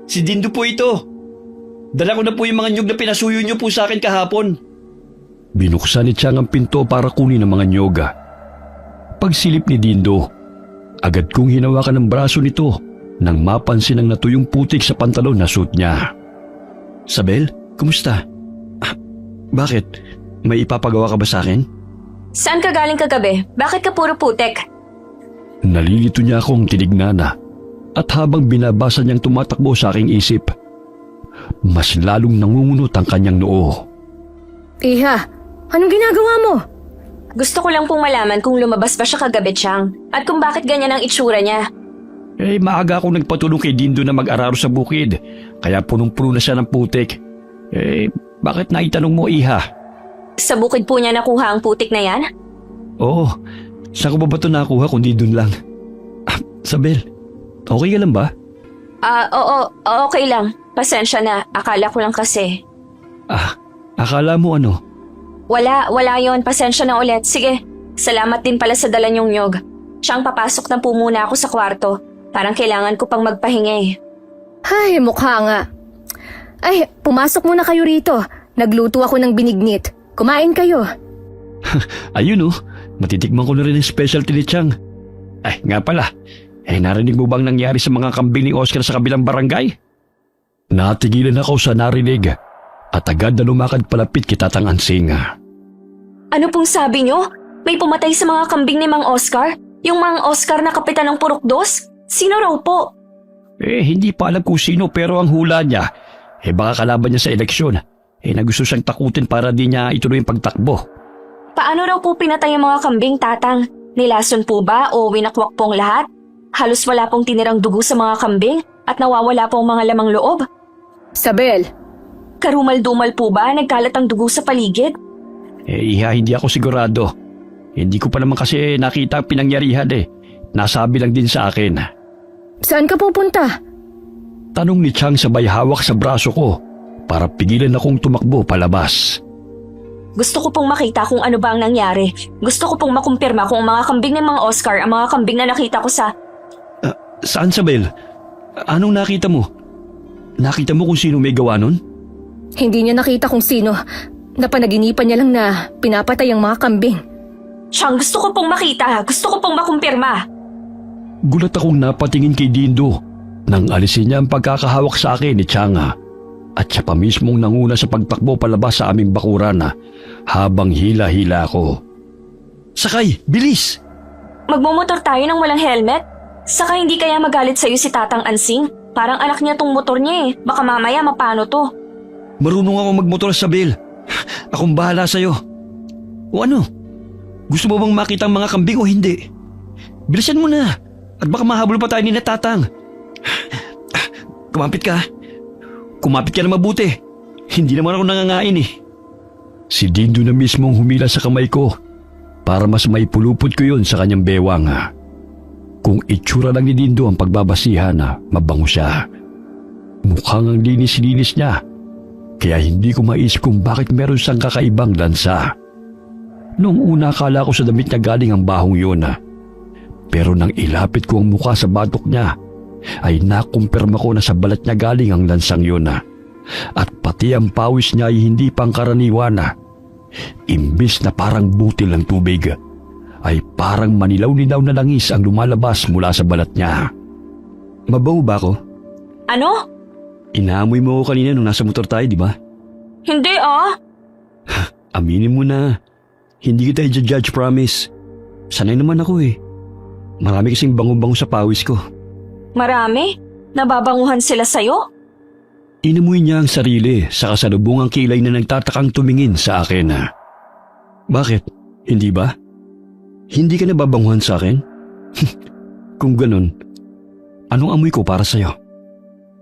Si Dindo po ito. Dala ko na po yung mga nyug na pinasuyo niyo po sa akin kahapon. Binuksan ni Chang ang pinto para kunin ang mga nyoga. Pagsilip ni Dindo, agad kong hinawakan ng braso nito nang mapansin ang natuyong putik sa pantalon na suit niya. Sabel, kumusta? Bakit? May ipapagawa ka ba sa akin? Saan ka galing kagabi? Bakit ka puro putek? Nalilito niya akong tinignan at habang binabasa niyang tumatakbo sa aking isip, mas lalong nangungunot ang kanyang noo. Iha, anong ginagawa mo? Gusto ko lang pong malaman kung lumabas ba siya kagabi, Chang, at kung bakit ganyan ang itsura niya. Maaga akong nagpatulong kay Dindo na mag-araro sa bukid, kaya punong-puno na siya ng putik. Bakit naitanong mo, Iha? Sa bukid po niya nakuha ang putik na yan? Oo, saan ko ba ito nakuha kundi dun lang? Sabel, okay ka lang ba? Oo, okay lang. Pasensya na, akala ko lang kasi. Akala mo ano? Wala yon. Pasensya na ulit. Sige, salamat din pala sa dala niyong nyog. Siyang papasok na po muna ako sa kwarto. Parang kailangan ko pang magpahinga eh. Ay, mukha nga. Ay, pumasok muna kayo rito. Nagluto ako ng binignit. Kumain kayo. Ayun matitikman ko na rin ang specialty ni Chang. Ay, nga pala. Narinig mo bang nangyari sa mga kambing ni Oscar sa kabilang barangay? Natigilan ako sa narinig at agad na lumakad palapit kay Tatang Ansing. Ano pong sabi niyo? May pumatay sa mga kambing ni Mang Oscar? Yung Mang Oscar na kapitan ng Purukdos? Sino raw po? Hindi pa alam kung sino pero ang hula niya, baka kalaban niya sa eleksyon. Na gusto siyang takutin para di niya ituloy yung pagtakbo. Paano raw po pinatay ang mga kambing, Tatang? Nilason po ba o winakwak pong lahat? Halos wala pong tinirang dugo sa mga kambing at nawawala pong mga lamang loob? Sabel, Karumal-dumal po ba nagkalat ang dugo sa paligid? Iha, hindi ako sigurado. Hindi ko pa naman kasi nakita ang pinangyarihan Nasabi lang din sa akin. saan ka pupunta? Tanong ni Chang sabay hawak sa braso ko para pigilan akong tumakbo palabas. Gusto ko pong makita kung ano ba ang nangyari. Gusto ko pong makumpirma kung ang mga kambing ng Mang Oscar ang mga kambing na nakita ko sa... Saan, Sabel? Anong nakita mo? Nakita mo kung sino may gawa nun? Hindi niya nakita kung sino. Napanaginipan niya lang na pinapatay ang mga kambing. Chang, gusto ko pong makita. Gusto ko pong makumpirma. Gulat akong napatingin kay Dindo nang alisin niya ang pagkakahawak sa akin ni Chang. At siya pa mismong nanguna sa pagtakbo palabas sa aming bakuran habang hila-hila ako. Sakay! Bilis! Magmumotor tayo ng walang helmet? Saka hindi kaya magalit sa'yo si Tatang Ansing? Parang anak niya tong motor niya Baka mamaya mapano to. Marunong ako magmotor, Sabel. Akong bahala sa'yo. O ano? Gusto mo bang makita ang mga kambing o hindi? Bilisan mo na at baka mahabol pa tayo ni Tatang. Kumapit ka. Kumapit ka na mabuti. Hindi naman ako nangangain Si Dindo na mismong humila sa kamay ko para mas maipulupot ko yun sa kanyang bewang. Kung itsura lang ni Dindo ang pagbabasihan, mabango siya. Mukhang ang linis-linis niya. Kaya hindi ko maisip kung bakit meron siyang kakaibang lansa. Noong una akala ko sa damit niya galing ang bahong yun. Pero nang ilapit ko ang mukha sa batok niya, ay nakumpirma ko na sa balat niya galing ang lansang yun. At pati ang pawis niya ay hindi pangkaraniwan. Imbis na parang butil ng tubig, ay parang manilaw-nilaw na langis ang lumalabas mula sa balat niya. Mabango ba ako? Ano? Inaamoy mo ako kanina nung nasa motor tayo, di ba? Hindi Aminin mo na. Hindi kita i-judge, promise. Sanay naman ako Marami kasing bango-bango sa pawis ko. Marami? Nababanguhan sila sa'yo? Inamoy niya ang sarili sa kasalubungang kilay na nagtatakang tumingin sa akin. Bakit? Hindi ba? Hindi ka nababanguhan sa akin? Kung ganun, anong amoy ko para sa'yo?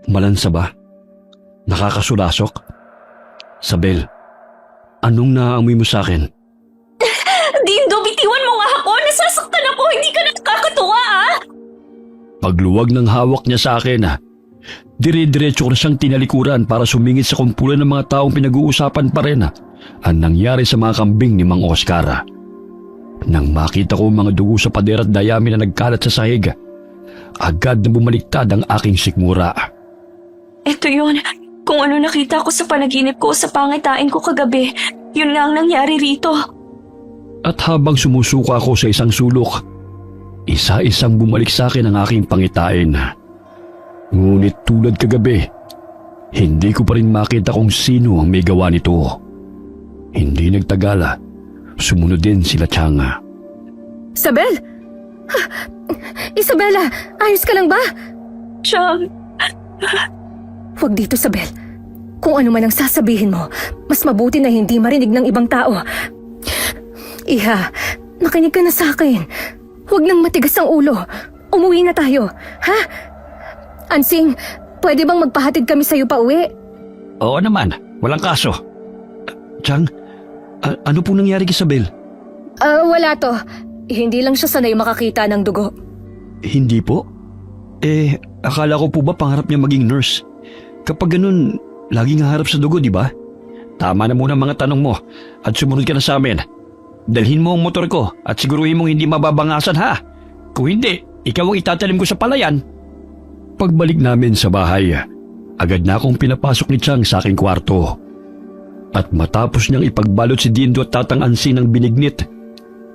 Malansa ba? Nakakasulasok? Sabel, anong naaamoy mo sa akin? Dindo, bitiwan mo nga ako! Nasasaktan ako! Hindi ka nakakatuwa Pagluwag ng hawak niya sa akin, dire-diretso ko na siyang tinalikuran para sumingit sa kumpulan ng mga taong pinag-uusapan pa rin ang nangyari sa mga kambing ni Mang Oscar. Nang makita ko mga dugo sa pader at dayami na nagkalat sa sahig, agad na bumaliktad ang aking sikmura. Ito yun. Kung ano nakita ko sa panaginip ko sa pangitain ko kagabi, yun nga ang nangyari rito. At habang sumusuka ako sa isang sulok, isa-isang bumalik sa akin ang aking pangitain. Ngunit tulad kagabi, hindi ko pa rin makita kung sino ang may gawa nito. Hindi nagtagala, sumunod din sila Changa. Isabel? Isabela, ayos ka lang ba? Chang, Huwag dito, Isabel. Kung ano man ang sasabihin mo, mas mabuti na hindi marinig ng ibang tao. Iha, nakinig ka na sa akin. Huwag nang matigas ang ulo. Umuwi na tayo, ha? Ansing, pwede bang magpahatid kami sa'yo pa uwi? Oo naman, walang kaso. Chang, ano pong nangyari kay Isabel? Wala to. Hindi lang siya sanay makakita ng dugo. Hindi po. Akala ko po ba pangarap niya maging nurse? Kapag ganun, laging haharap sa dugo, di ba? Tama na muna ang mga tanong mo at sumunod ka na sa amin. Dalhin mo ang motor ko at siguruhin mong hindi mababangasan ha. Kung hindi, ikaw ang itatalim ko sa palayan. Pagbalik namin sa bahay, agad na akong pinapasok ni Chang sa aking kwarto. At matapos niyang ipagbalot si Dindo at Tatang Ansi ng binignit,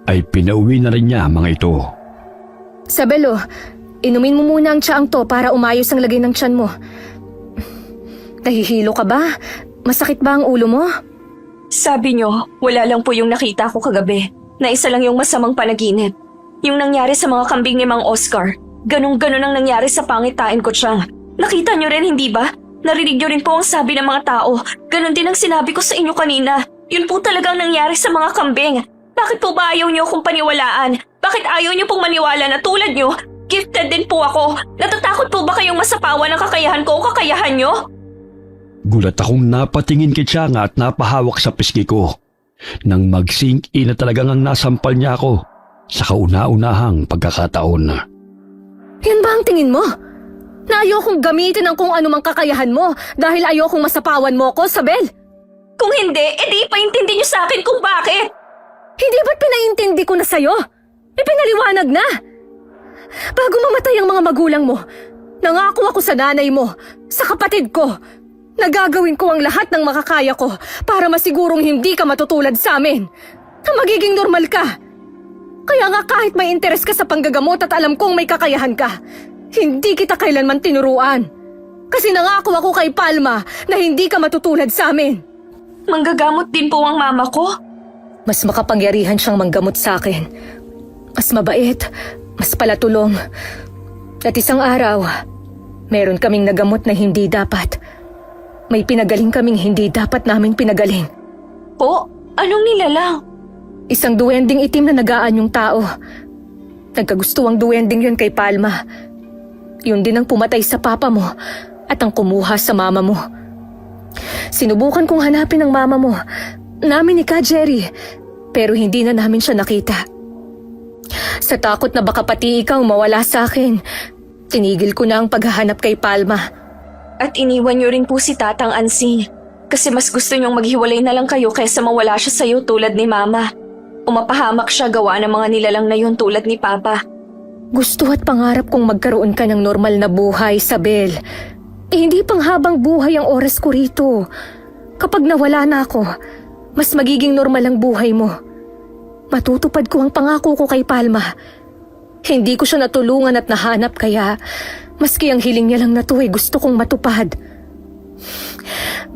ay pinauwi na rin niya ang mga ito. Isabel, inumin mo muna ang tsaang to para umayos ang lagay ng tiyan mo. Nahihilo ka ba? Masakit ba ang ulo mo? sabi nyo, wala lang po yung nakita ko kagabi. Na isa lang yung masamang panaginip. Yung nangyari sa mga kambing ni Mang Oscar. Ganun-ganun ang nangyari sa pangitain ko, Chang. Nakita nyo rin, hindi ba? Narinig nyo rin po ang sabi ng mga tao. Ganun din ang sinabi ko sa inyo kanina. Yun po talagang nangyari sa mga kambing. Bakit po ba ayaw nyo akong paniwalaan? Bakit ayaw nyo pong maniwala na tulad nyo? Gifted din po ako. Natatakot po ba kayong masapawan ng kakayahan ko o kakayahan nyo? Gulat akong napatingin kay Changa at napahawak sa pisngi ko. Nang mag-sink in na talagang ang nasampal niya ako sa kauna-unahang pagkakataon. Yan ba ang tingin mo? Na ayokong gamitin ang kung anumang kakayahan mo dahil ayokong masapawan mo ko, Sabel? Kung hindi, edi ipaintindi nyo sa akin kung bakit. Hindi ba't pinaintindi ko na sa'yo? Ipinaliwanag na! Bago mamatay ang mga magulang mo, nangako ako sa nanay mo, sa kapatid ko, na gagawin ko ang lahat ng makakaya ko para masigurong hindi ka matutulad sa amin, na magiging normal ka. Kaya nga kahit may interes ka sa panggagamot at alam kong may kakayahan ka, hindi kita kailanman tinuruan. Kasi nangako ako kay Palma na hindi ka matutulad sa amin. Manggagamot din po ang mama ko. Mas makapangyarihan siyang manggamot sa akin. Mas mabait, mas palatulong. At isang araw, meron kaming nagamot na hindi dapat. May pinagaling kaming hindi dapat naming pinagaling. Po, anong nilalang? Isang duwending itim na nagaan yung tao. Nagkagustuhang duwending yun kay Palma. Yun din ang pumatay sa papa mo at ang kumuha sa mama mo. Sinubukan kong hanapin ang mama mo, namin ni Ka Jerry, pero hindi na namin siya nakita. Sa takot na baka pati ikaw mawala sa akin, tinigil ko na ang paghahanap kay Palma. At iniwan nyo rin po si Tatang Ansing. Kasi mas gusto nyong maghiwalay na lang kayo kaysa mawala siya sa'yo tulad ni Mama. Umapahamak siya gawa ng mga nilalang na yun tulad ni Papa. Gusto at pangarap kong magkaroon ka ng normal na buhay, Sabel. Hindi panghabang buhay ang oras ko rito. Kapag nawala na ako, mas magiging normal ang buhay mo. Matutupad ko ang pangako ko kay Palma. Hindi ko siya natulungan at nahanap kaya maski ang hiling niya lang na to ay gusto kong matupad.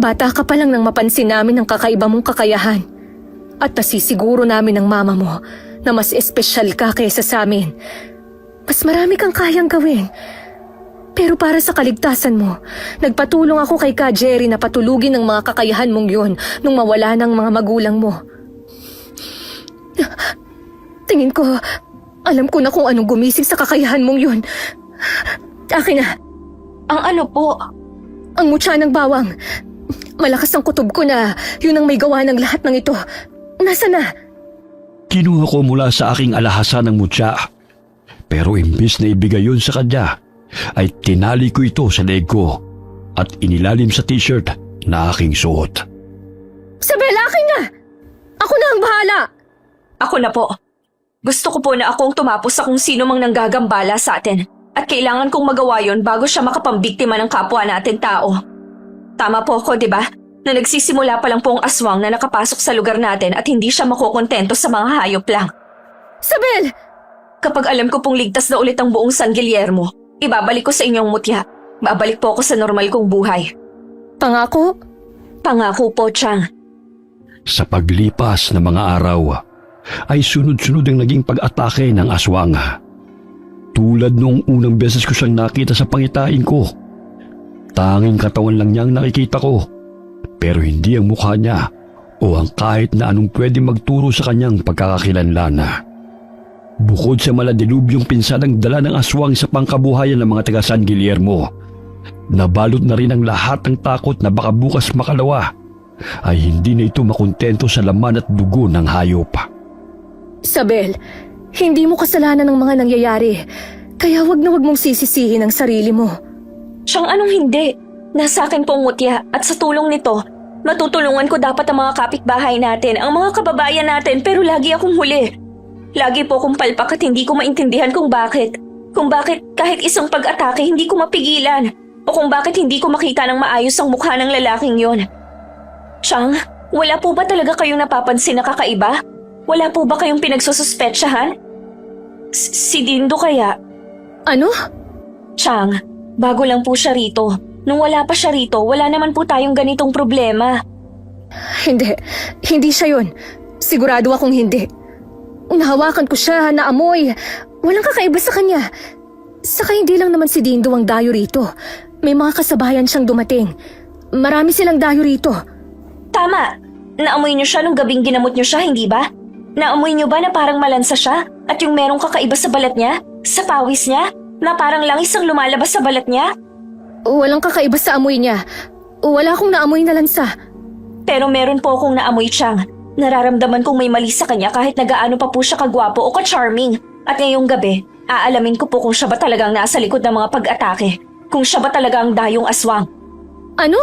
Bata ka pa lang nang mapansin namin ang kakaiba mong kakayahan. At nasisiguro namin ng mama mo na mas espesyal ka kaysa sa amin. Mas marami kang kayang gawin. Pero para sa kaligtasan mo, nagpatulong ako kay Ka Jerry na patulugin ang mga kakayahan mong yun nung mawala ng mga magulang mo. Tingin ko, alam ko na kung anong gumising sa kakayahan mong yun. Akin na. Ang ano po? Ang mutya ng bawang. Malakas ang kutob ko na yun ang may gawa ng lahat ng ito. Nasa na? Kinuha ko mula sa aking alahasan ng mutya. Pero imbis na ibigay yun sa kanya, ay tinali ko ito sa leeg ko at inilalim sa t-shirt na aking suot. Sabela, akin na! Ako na ang bahala! Ako na po. Gusto ko po na akong tumapos sa kung sino mang nanggagambala sa atin. At kailangan kong magawa yon bago siya makapambiktima ng kapwa natin tao. Tama po ako, di ba? na nagsisimula pa lang po ang aswang na nakapasok sa lugar natin at hindi siya makukontento sa mga hayop lang. Sabel! Kapag alam ko pong ligtas na ulit ang buong San Guillermo, ibabalik ko sa inyong mutya. Babalik po ako sa normal kong buhay. Pangako? Pangako po, Chang. Sa paglipas ng mga araw, ay sunod-sunod ang naging pag-atake ng aswang. Tulad noong unang beses ko siyang nakita sa pangitain ko. Tanging katawan lang niyang nakikita ko, pero hindi ang mukha niya o ang kahit na anong pwede magturo sa kanyang pagkakakilanlan. Bukod sa maladilubyong pinsalang dala ng aswang sa pangkabuhayan ng mga taga San Guillermo, nabalot na rin ang lahat ng takot na baka bukas makalawa ay hindi na ito makontento sa laman at dugo ng hayop. Sabel, hindi mo kasalanan ng mga nangyayari. Kaya wag na wag mong sisisihin ang sarili mo. Siyang anong hindi? Nasa akin po ang mutya at sa tulong nito, matutulungan ko dapat ang mga kapitbahay natin, ang mga kababayan natin, pero lagi akong huli. Lagi po akong palpak at hindi ko maintindihan kung bakit. Kung bakit kahit isang pag-atake hindi ko mapigilan. O kung bakit hindi ko makita ng maayos ang mukha ng lalaking yon. Chang, wala po ba talaga kayong napapansin na kakaiba? Wala po ba kayong pinagsususpetsyahan? Si Dindo kaya? Ano? Chang, bago lang po siya rito. Nung wala pa siya rito, wala naman po tayong ganitong problema. Hindi siya yun. Sigurado akong hindi. Nahawakan ko siya, naamoy. Walang kakaiba sa kanya. Saka hindi lang naman si Dindo ang dayo rito. May mga kasabayan siyang dumating. Marami silang dayo rito. Tama. Naamoy niyo siya nung gabing ginamot niyo siya, hindi ba? Naamoy niyo ba na parang malansa siya? At yung merong kakaiba sa balat niya? Sa pawis niya? Na parang langis ang lumalabas sa balat niya? Walang kakaiba sa amoy niya. Wala akong naamoy na lansa. Pero meron po akong naamoy, Chang. Nararamdaman kong may mali sa kanya kahit nagaano pa po siya kagwapo o ka-charming. At ngayong gabi, aalamin ko po kung siya ba talagang nasa likod ng mga pag-atake. Kung siya ba talaga ang dayong aswang. Ano?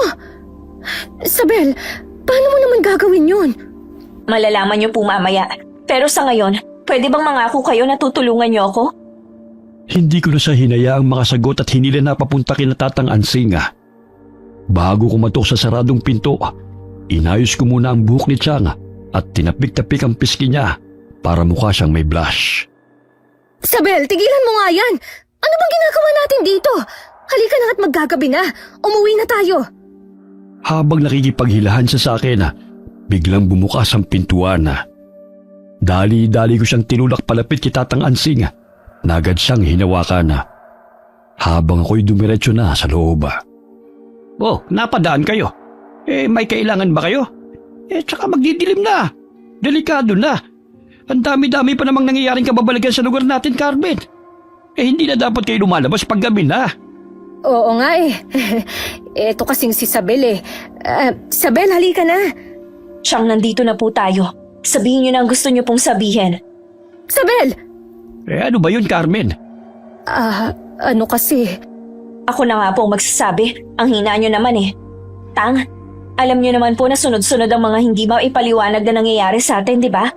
Sabel, paano mo naman gagawin yun? Malalaman niyo po mamaya. Pero sa ngayon, pwede bang mangako kayo na tutulungan niyo ako? Hindi ko na siya hinayaang makasagot at hinila na papunta kina Tatang Ansing. Bago kumatok sa saradong pinto, inayos ko muna ang buhok ni Chang at tinapik-tapik ang piski niya para mukha siyang may blush. Sabel, tigilan mo nga yan! Ano bang ginagawa natin dito? Halika na at maggagabi na. Umuwi na tayo. Habang nakikipaghilahan siya sa akin, biglang bumukas ang pintuan. Dali-dali ko siyang tinulak palapit kay Tatang Ansing na agad siyang hinawakan. Habang ako'y dumiretso na sa loob. Oh, napadaan kayo. May kailangan ba kayo? Tsaka magdidilim na. Delikado na. Ang dami-dami pa namang nangyayaring kababalagan sa lugar natin, Carmen. Hindi na dapat kayo lumalabas pag gabi na. Oo nga eh. Eto kasing si Sabel eh. Sabel, halika na. Chang, nandito na po tayo. Sabihin niyo na ang gusto niyo pong sabihin. Sabel! Ano ba yun, Carmen? Ano kasi? Ako na nga po ang magsasabi. Ang hina niyo naman eh. Tang, alam niyo naman po na sunod-sunod ang mga hindi ba ipaliwanag na nangyayari sa atin, di ba?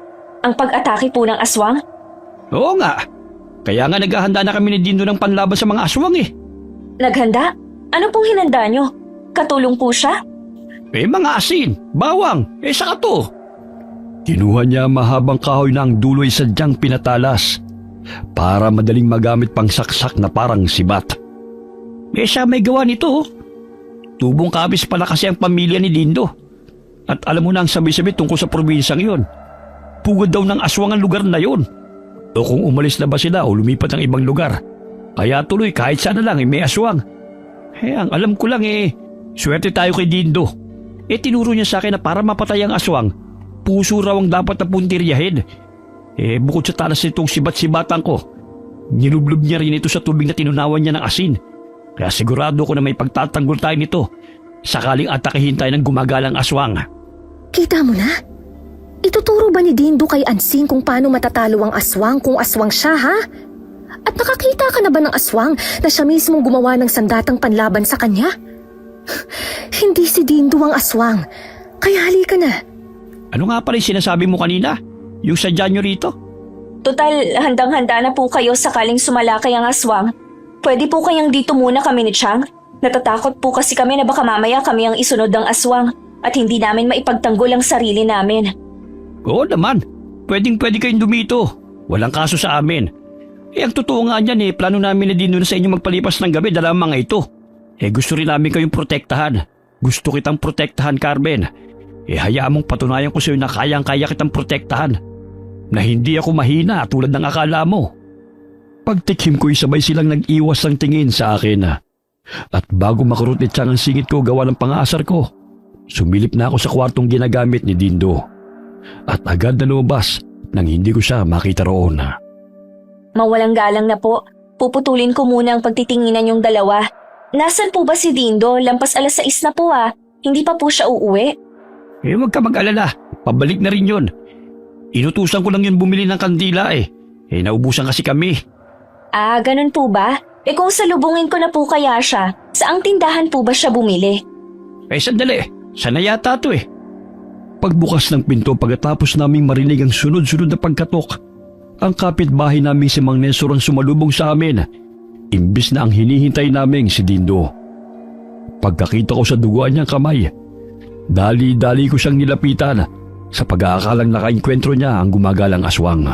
Ang pag-atake po ng aswang. Oo nga. Kaya nga naghahanda na kami ni Dindo ng panlaban sa mga aswang eh. Naghanda? Ano pong hinanda niyo? Katulong po siya? Mga asin, bawang, saka to. Kinuha niya mahabang kahoy na ang dulo ay sadyang pinatalas para madaling magamit pang saksak na parang sibat. Siya may gawa nito. Tubong kabis pala kasi ang pamilya ni Dindo. At alam mo na ang sabi-sabi tungkol sa probinsyang yon. Pugod daw ng aswang ang lugar na yon. O kung umalis na ba sila o lumipat ng ibang lugar. Kaya tuloy kahit sana lang may aswang. Ang alam ko lang swerte tayo kay Dindo. Tinuro niya sa akin na para mapatay ang aswang, puso raw ang dapat na puntiryahin. Bukod sa talas nitong sibat-sibatan ko, nilublob niya rin ito sa tubig na tinunawan niya ng asin. Kaya sigurado ko na may pagtatanggol tayo nito sakaling atakihin tayo ng gumagalang aswang. Kita mo na? Ituturo ba ni Dindo kay Ansing kung paano matatalo ang aswang kung aswang siya, ha? At nakakita ka na ba ng aswang na siya mismong gumawa ng sandatang panlaban sa kanya? Hindi si Dindo ang aswang. Kaya halika na. Ano nga pala yung sinasabi mo kanina? Yung sadya nyo rito? Total, handang-handa na po kayo sakaling sumalakay ang aswang. Pwede po kayang dito muna kami ni Chang? Natatakot po kasi kami na baka mamaya kami ang isunod ng aswang. at hindi namin maipagtanggol ang sarili namin. Oo naman, pwedeng-pwede kayong dumito. Walang kaso sa amin. Ang totoo nga niyan plano namin na din na sa inyo magpalipas ng gabi dala ang mga ito. Gusto rin namin kayong protektahan. Gusto kitang protektahan, Carmen. Hayaan mong patunayan ko sa'yo na kayang-kaya kitang protektahan. Na hindi ako mahina tulad ng akala mo. Pagtikim ko'y sabay silang nag-iwas ng tingin sa akin. At bago makurot ni Chang ang singit ko gawa ng pangasar ko, sumilip na ako sa kwartong ginagamit ni Dindo. At agad na lumabas nang hindi ko siya makita roon. Mawalang galang na po. Puputulin ko muna ang pagtitinginan yung dalawa. Nasaan po ba si Dindo? Lampas 6:00 na po Hindi pa po siya uuwi. Huwag ka mag-alala. Pabalik na rin yun. Inutusan ko lang yun bumili ng kandila naubusan kasi kami. Ganun po ba? Kung salubungin ko na po kaya siya, saang tindahan po ba siya bumili? Sandali. Sana yata to Pagbukas ng pinto pagkatapos naming marinig ang sunod-sunod na pagkatok, ang kapitbahay naming si Mang Nestor ang sumalubong sa amin, imbis na ang hinihintay naming si Dindo. Pagkakita ko sa duguan niyang kamay, dali-dali ko siyang nilapitan sa pag-aakalang nakainkwentro niya ang gumagalang aswang.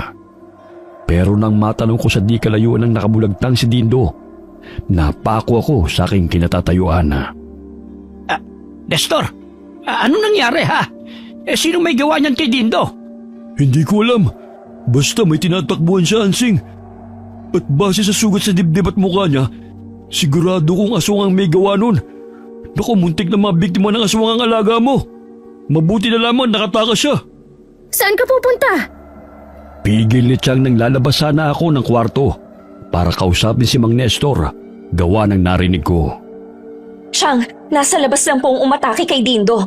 Pero nang matanong ko sa di kalayuan ng nakabulagtang si Dindo, napako ako sa aking kinatatayuan. Nestor, ano nangyari ha? Sino may gawa niyan kay Dindo? Hindi ko alam. Basta may tinatakbuhan siya, Ansing. At base sa sugat sa dibdib at mukha niya, sigurado kong aswang ang may gawa nun. Naku, muntik na mabiktima ng aswang ang alaga mo. Mabuti na lamang nakatakas siya. Saan ka pupunta? Pigil ni Chang nang lalabas sana ako ng kwarto para kausapin si Mang Nestor, gawa ng narinig ko. Chang, nasa labas lang po ang umatake kay Dindo.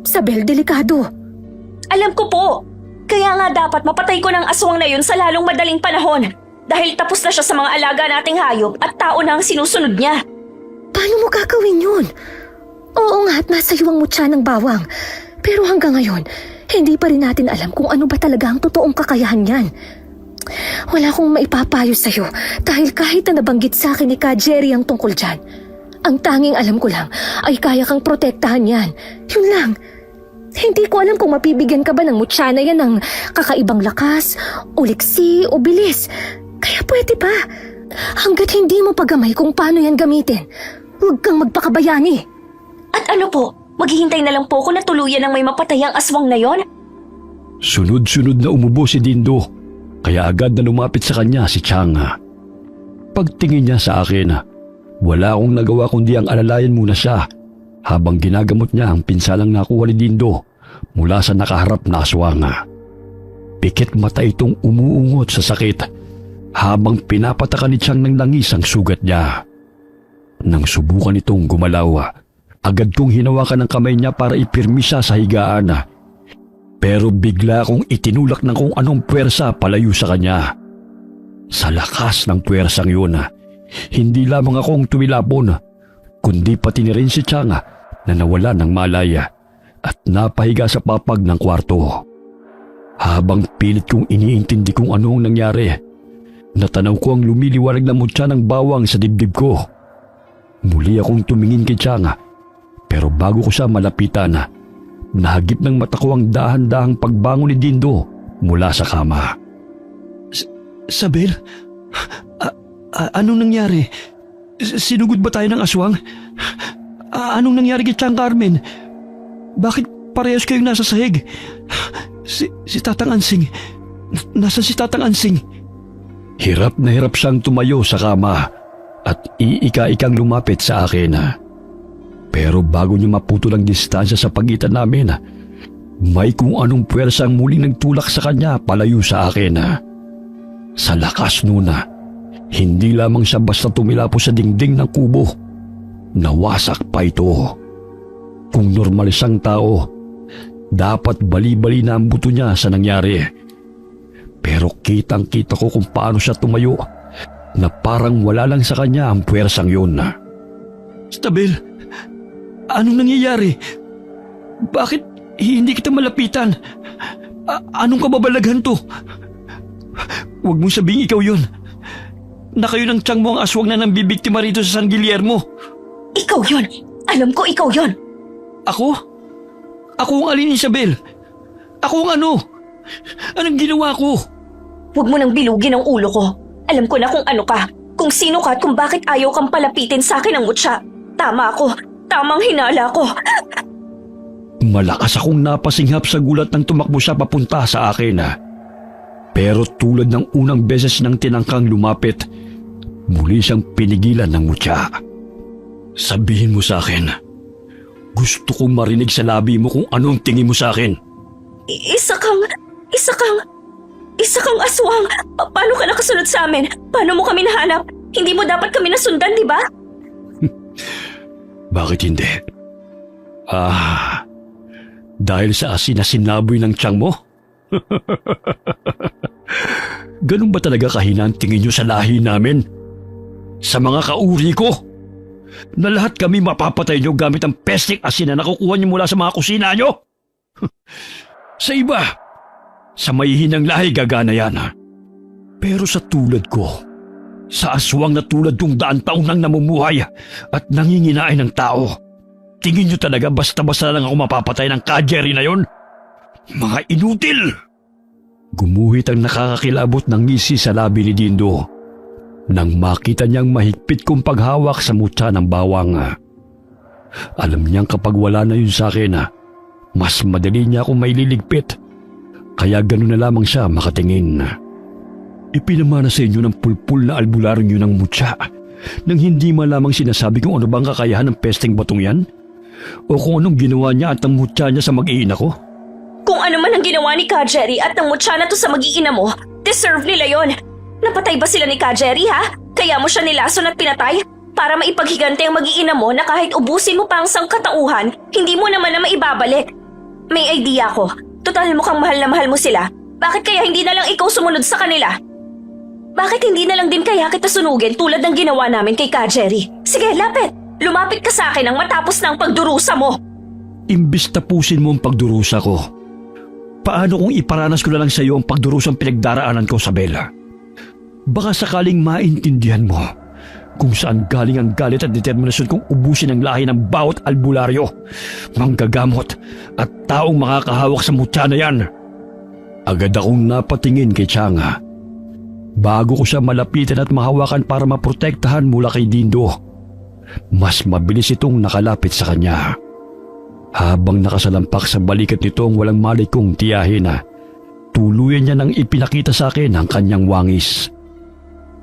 Sabel, delikado. Alam ko po. Kaya nga dapat mapatay ko ng aswang na yun sa lalong madaling panahon. Dahil tapos na siya sa mga alaga nating hayop at tao na ang sinusunod niya. Paano mo gagawin yun? Oo nga at nasa iyo ang mutya ng bawang. Pero hanggang ngayon, hindi pa rin natin alam kung ano ba talaga ang totoong kakayahan niyan. Wala akong maipapayo sa'yo dahil kahit na nabanggit sa akin ni Ka Jerry ang tungkol dyan, ang tanging alam ko lang ay kaya kang protektahan yan. Yun lang. Hindi ko alam kung mapibigyan ka ba ng mutya na yan ng kakaibang lakas, o liksi, o bilis. Kaya pwede pa. Hanggat hindi mo pagamay kung paano yan gamitin, huwag kang magpakabayani. At ano po, maghihintay na lang po ako na tuluyan ng may mapatay ang aswang na yon? Sunod-sunod na umubo si Dindo, kaya agad na lumapit sa kanya si Chang. Pagtingin niya sa akin, wala akong nagawa kundi ang alalayan muna siya habang ginagamot niya ang pinsalang nakuha ni Dindo mula sa nakaharap na aswang. Pikit mata itong umuungot sa sakit habang pinapataka ni Chang ng langis ang sugat niya. Nang subukan itong gumalaw, agad kong hinawakan ang kamay niya para ipirmi siya sa higaan. Pero bigla akong itinulak ng kung anong puwersa palayo sa kanya. Sa lakas ng puwersang yun, hindi lamang akong tumilapon, kundi pati ni rin si Chang na nawala ng malaya at napahiga sa papag ng kwarto. Habang pilit kong iniintindi kung anong nangyari, natanaw ko ang lumiliwanag na mutya ng bawang sa dibdib ko. Muli akong tumingin kay Chang, pero bago ko siya malapitan, nahagip ng mata ko ang dahan-dahang pagbangon ni Dindo mula sa kama. Sabel, anong nangyari? Sinugod ba tayo ng aswang? Anong nangyari kay Chang, Carmen? Bakit parehas kayong nasa sahig? Si Tatang Ansing. Nasa si Tatang Ansing? Hirap na hirap siyang tumayo sa kama at iika-ikang lumapit sa akin. Pero bago niya maputol ang distansya sa pagitan namin, may kung anong puwersa ang muling nagtulak sa kanya palayo sa akin. Sa lakas nuna, hindi lamang siya basta tumilapo sa dingding ng kubo. Nawasak pa ito. Kung normal siyang tao, dapat bali-bali na ang buto niya sa nangyari. Pero kitang-kita ko kung paano siya tumayo na parang wala lang sa kanya ang puwersang yun. Stabel, anong nangyayari? Bakit hindi kita malapitan? Anong kababalaghan to? Huwag mong sabihin ikaw yun. Na kayo ng tiyang mo ang aswang na nambibiktima rito sa San Guillermo. Ikaw yon. Alam ko ikaw yon. Ako? Ako ang alin, Isabel? Ako ang ano? Anong ginawa ko? Huwag mo nang bilugin ang ulo ko. Alam ko na kung ano ka. Kung sino ka at kung bakit ayaw kang palapitin sa akin ng mutya. Tama ako. Tamang hinala ko. Malakas akong napasinghap sa gulat nang tumakbo siya papunta sa akin. Pero tulad ng unang beses nang tinangkang lumapit, muli siyang pinigilan ng mutya. Sabihin mo sa akin, gusto kong marinig sa labi mo kung anong tingin mo sa akin. Isa kang aswang. Paano ka nakasunod sa amin? Paano mo kami nahanap? Hindi mo dapat kami nasundan, di ba? Bakit hindi? Dahil sa asin na sinaboy ng tiyang mo? Ganun ba talaga kahina ang tingin niyo sa lahi namin? Sa mga kauri ko? Na lahat kami mapapatay niyo gamit ang pesting asin na nakukuha niyo mula sa mga kusina niyo? Sa iba, sa mahihinang lahi gagana yan. Pero sa tulad ko, sa aswang na tulad yung daan taon nang namumuhay at nanginginain ng tao, tingin niyo talaga basta-basta lang ako mapapatay ng ka-Jerry na yon? Mga inutil! Gumuhit ang nakakakilabot ng ngisi sa labi ni Dindo nang makita niyang mahigpit kong paghawak sa mutya ng bawang. Alam niyang kapag wala na yun sa akin, mas madali niya akong maililigpit. Kaya gano'n na lamang siya makatingin. Ipinamana sa inyo ng pulpul na albularyo ng mutya nang hindi man lamang sinasabi kung ano bang kakayahan ng pesteng batong yan? O kung anong ginawa niya at ang mutya niya sa mag-iina ko? Kung ano man ang ginawa ni Ka Jerry at ng mutya na to sa mag-iina mo, deserve nila yon. Napatay ba sila ni Ka Jerry, ha? Kaya mo siya nilason at pinatay? Para maipaghigante ang mag-iina mo na kahit ubusin mo pa ang sangkatauhan, hindi mo naman na maibabalik. May idea ko. Total mukhang mahal na mahal mo sila. Bakit kaya hindi na lang ikaw sumunod sa kanila? Bakit hindi na lang din kaya kita sunugin tulad ng ginawa namin kay Ka Jerry? Sige, lapit! Lumapit ka sa akin nang matapos na ang pagdurusa mo! Imbis tapusin mo ang pagdurusa ko, paano kung iparanas ko na lang sa iyo ang pagdurusang pinagdaraanan ko, Sabela? Baka sakaling maintindihan mo kung saan galing ang galit at determinasyon kong ubusin ang lahi ng bawat albularyo, manggagamot at taong makakahawak sa mutya na yan. Agad akong napatingin kay Changa bago ko siya malapitan at mahawakan para maprotektahan mula kay Dindo. Mas mabilis itong nakalapit sa kanya. Habang nakasalampak sa balikat nito ang walang malay kong tiyahin, tuluyan niya nang ipinakita sa akin ang kanyang wangis.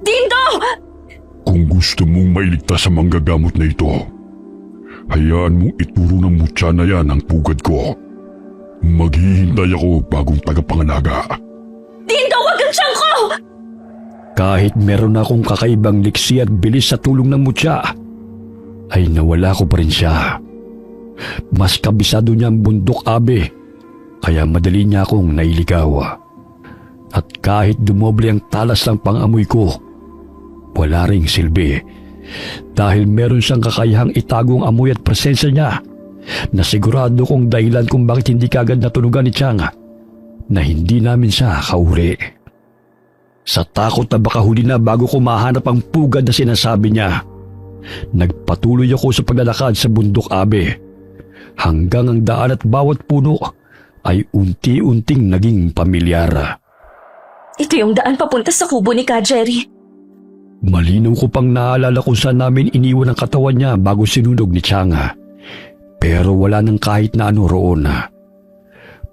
Dindo! Kung gusto mong mailigtas sa manggagamot na ito, hayaan mong ituro ng mutya na yan ang pugad ko. Maghihintay ako bagong tagapangalaga. Dindo, wag ang tiyang ko! Kahit meron akong kakaibang liksi at bilis sa tulong ng mutya, ay nawala ko pa rin siya. Mas kabisado niya ang bundok abe, kaya madali niya akong nailigaw. At kahit dumoble ang talas ng pangamoy ko, wala ring silbi. Dahil meron siyang kakayahang itagong amoy at presensya niya na sigurado kong dahilan kung bakit hindi kagad natunugan ni Chang na hindi namin siya kauri. Sa takot na baka huli na bago ko mahanap ang pugad na sinasabi niya, nagpatuloy ako sa paglalakad sa bundok abe hanggang ang daan at bawat puno ay unti-unting naging pamilyar. Ito yung daan papunta sa kubo ni Ka Jerry. Malinaw ko pang naalala kung saan namin iniwan ang katawan niya bago sinunog ni Changa. Pero wala nang kahit na ano roon.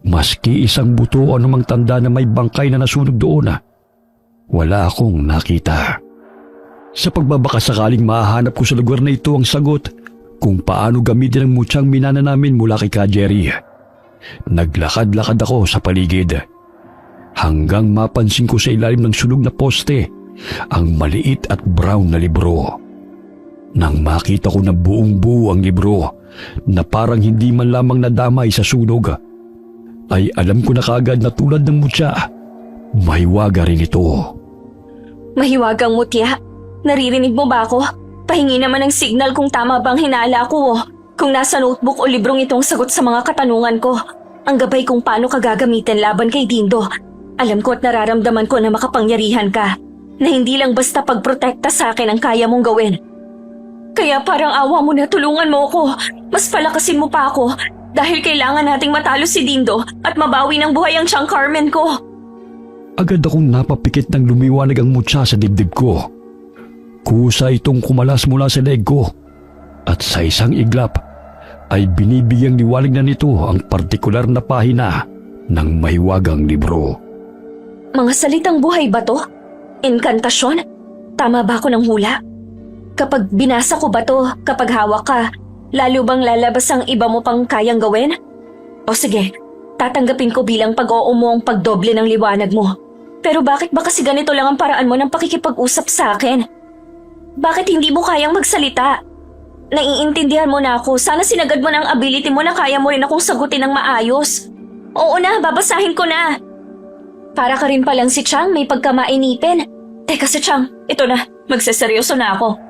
Maski isang buto o anumang tanda na may bangkay na nasunog doon, wala akong nakita. Sa pagbabaka sakaling mahanap ko sa lugar na ito ang sagot kung paano gamitin ang mutyang minana namin mula kay Ka Jerry, naglakad-lakad ako sa paligid hanggang mapansin ko sa ilalim ng sunog na poste ang maliit at brown na libro. Nang makita ko na buong-buo ang libro na parang hindi man lamang nadamay sa sunog, ay alam ko na kaagad na tulad ng mutya, mahiwaga rin ito. Mahiwagang mutya? Naririnig mo ba ako? Pahingi naman ng signal kung tama bang hinala ko. Kung nasa notebook o librong itong sagot sa mga katanungan ko. Ang gabay kung paano ka gagamitin laban kay Dindo. Alam ko at nararamdaman ko na makapangyarihan ka. Na hindi lang basta pagprotekta sa akin ang kaya mong gawin. Kaya parang awa mo na tulungan mo ako. Mas palakasin mo pa ako. Dahil kailangan nating matalo si Dindo at mabawi ng buhay ang Chang Carmen ko. Agad akong napapikit ng lumiwanag ang mutya sa dibdib ko. Kusa itong kumalas mula sa leg ko. At sa isang iglap ay binibigyang liwanag na nito ang partikular na pahina ng mahiwagang libro. Mga salitang buhay ba to? Inkantasyon? Tama ba ako ng hula? Kapag binasa ko ba to, kapag hawak ka, lalo bang lalabas ang iba mo pang kayang gawin? O sige, tatanggapin ko bilang pag-oo mo ang pagdoble ng liwanag mo. Pero bakit ba kasi ganito lang ang paraan mo ng pakikipag-usap sa akin? Bakit hindi mo kayang magsalita? Naiintindihan mo na ako, sana sinagad mo na ang ability mo na kaya mo rin akong sagutin ng maayos. Oo na, babasahin ko na. Para ka rin palang si Chang, may pagkamainipin. Teka si Chang, ito na, magseseryoso na ako.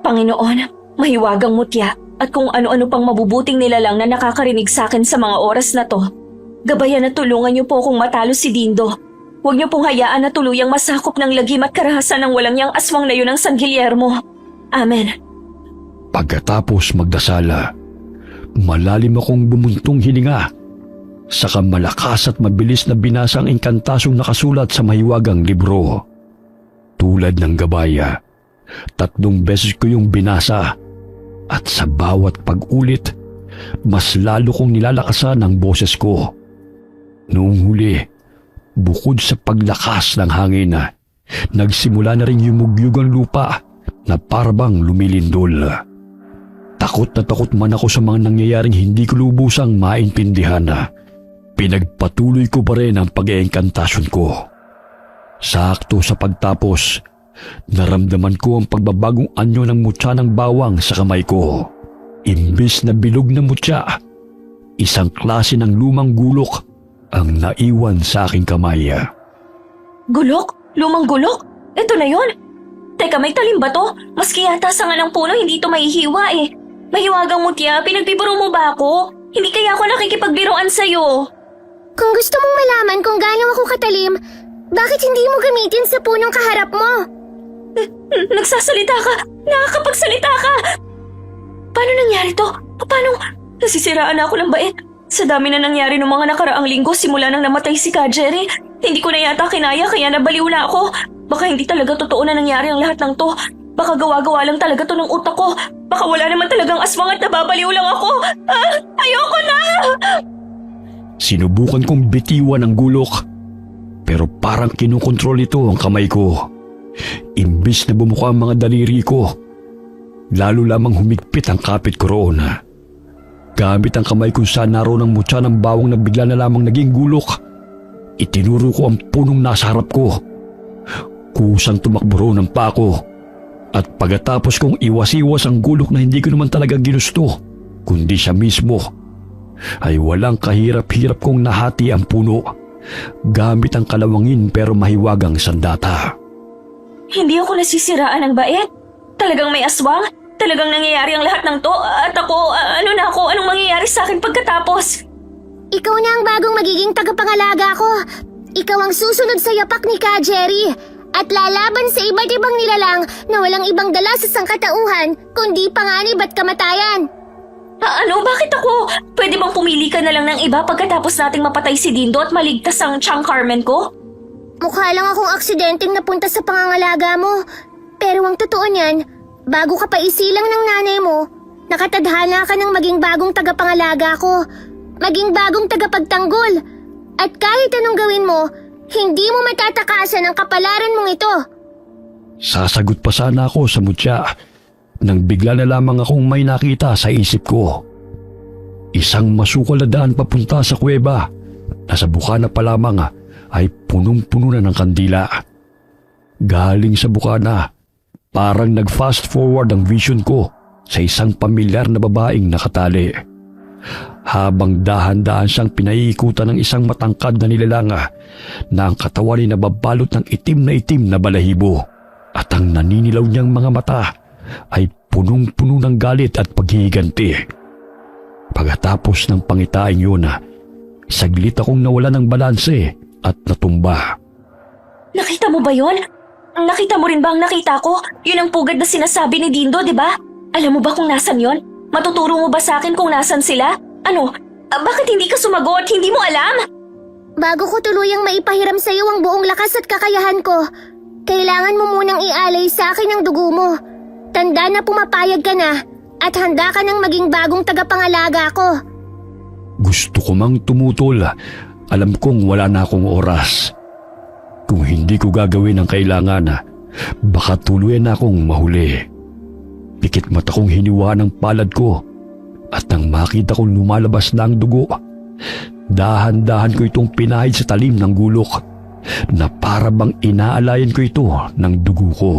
Panginoon, mahiwagang mutya at kung ano-ano pang mabubuting nilalang na nakakarinig sa akin sa mga oras na to. Gabayan at tulungan niyo po akong matalo si Dindo. Huwag niyo pong hayaan na tuluyang masakop ng lagim at karahasan ng walang niyang aswang na yun ng San Guillermo. Amen. Pagkatapos magdasala, malalim akong bumuntong hininga. Saka malakas at mabilis na binasa ang inkantasyong nakasulat sa mahiwagang libro. Tulad ng gabaya, 3 beses ko yung binasa at sa bawat pag-ulit, mas lalo kong nilalakasan ang boses ko. Noong huli, bukod sa paglakas ng hangin, nagsimula na rin yumugyug ang lupa na parabang lumilindol. Takot na takot man ako sa mga nangyayaring hindi ko lubusang maintindihan. Pinagpatuloy ko pa rin ang pag-iengkantasyon ko. Sakto sa pagtapos, naramdaman ko ang pagbabagong anyo ng mutya ng bawang sa kamay ko. Imbis na bilog na mutya, isang klase ng lumang gulok ang naiwan sa aking kamay. Gulok? Lumang gulok? Ito na yon. Teka, may talim ba to? Maski yata sa nga ng puno, hindi to mahihiwa eh. Mahiwagang mutya, pinagbibiro mo ba ako? Hindi kaya ako nakikipagbiroan sa'yo. Kung gusto mong malaman kung gaano ako katalim, bakit hindi mo gamitin sa punong kaharap mo? Nagsasalita ka! Nakakapagsalita ka! Paano nangyari to? Paano? Nasisiraan na ako ng bait. Sa dami na nangyari ng mga nakaraang linggo simula nang namatay si Ka Jerry, hindi ko na yata kinaya kaya nabaliw na ako. Baka hindi talaga totoo na nangyari ang lahat ng to. Baka gawa-gawa lang talaga to ng utak ko. Baka wala naman talagang aswang at nababaliw lang ako. Ayoko na! Sinubukan kong bitiwan ang gulok, pero parang kinukontrol ito ang kamay ko. Imbis na bumuka ang mga daliri ko, lalo lamang humigpit ang kapit ko roon. Gamit ang kamay kung saan naroon ang mutya ng bawang na bigla na lamang naging gulok, itinuro ko ang punong nasa harap ko. Kusang tumakbo roon ang pako, at pagkatapos kong iwas-iwas ang gulok na hindi ko naman talaga ginusto, kundi siya mismo, ay walang kahirap-hirap kong nahati ang puno gamit ang kalawangin pero mahiwagang sandata. Hindi ako nasisiraan ng bait. Talagang may aswang? Talagang nangyayari ang lahat ng to? At ako, anong mangyayari sa akin pagkatapos? Ikaw na ang bagong magiging tagapangalaga ko. Ikaw ang susunod sa yapak ni Ka Jerry at lalaban sa iba't ibang nilalang na walang ibang dala sa sangkatauhan kundi panganib at kamatayan. Bakit ako? Pwede bang pumili ka na lang ng iba pagkatapos nating mapatay si Dindo at maligtas ang Chang Carmen ko? Mukha lang akong aksidenteng napunta sa pangangalaga mo. Pero ang totoo niyan, bago ka pa isilang ng nanay mo, nakatadhana ka ng maging bagong tagapangalaga ko, maging bagong tagapagtanggol. At kahit anong gawin mo, hindi mo matatakasan ang kapalaran mong ito. Sasagot pa sana ako sa mutya nang bigla na lamang akong may nakita sa isip ko. Isang masukal na daan papunta sa kuweba na sa bukana pa lamang ay punong-puno na ng kandila. Galing sa bukana, parang nag-fast forward ang vision ko sa isang pamilyar na babaeng nakatali. Habang dahan-dahan siyang pinaiikutan ng isang matangkad na nilalanga na ang katawan ay nababalot ng itim na balahibo at ang naninilaw niyang mga mata ay punong-puno ng galit at paghihiganti. Pagkatapos ng pangitain yun, saglit akong nawala ng balanse at natumba. Nakita mo ba yon? Nakita mo rin ba ang nakita ko? Yun ang pugad na sinasabi ni Dindo, di ba? Alam mo ba kung nasan yon? Matuturo mo ba sa akin kung nasan sila? Bakit hindi ka sumagot? Hindi mo alam? Bago ko tuluyang maipahiram sa'yo ang buong lakas at kakayahan ko, kailangan mo munang ialay sa akin ang dugo mo. Tanda na pumapayag ka na at handa ka nang maging bagong tagapangalaga ko. Gusto ko mang tumutol. Alam kong wala na akong oras. Kung hindi ko gagawin ang kailangan, baka tuluyan na akong mahuli. Pikit mata kong hiniwa ng palad ko at nang makita kong lumalabas na ang dugo, dahan-dahan ko itong pinahid sa talim ng gulok na para bang inaalayan ko ito ng dugo ko.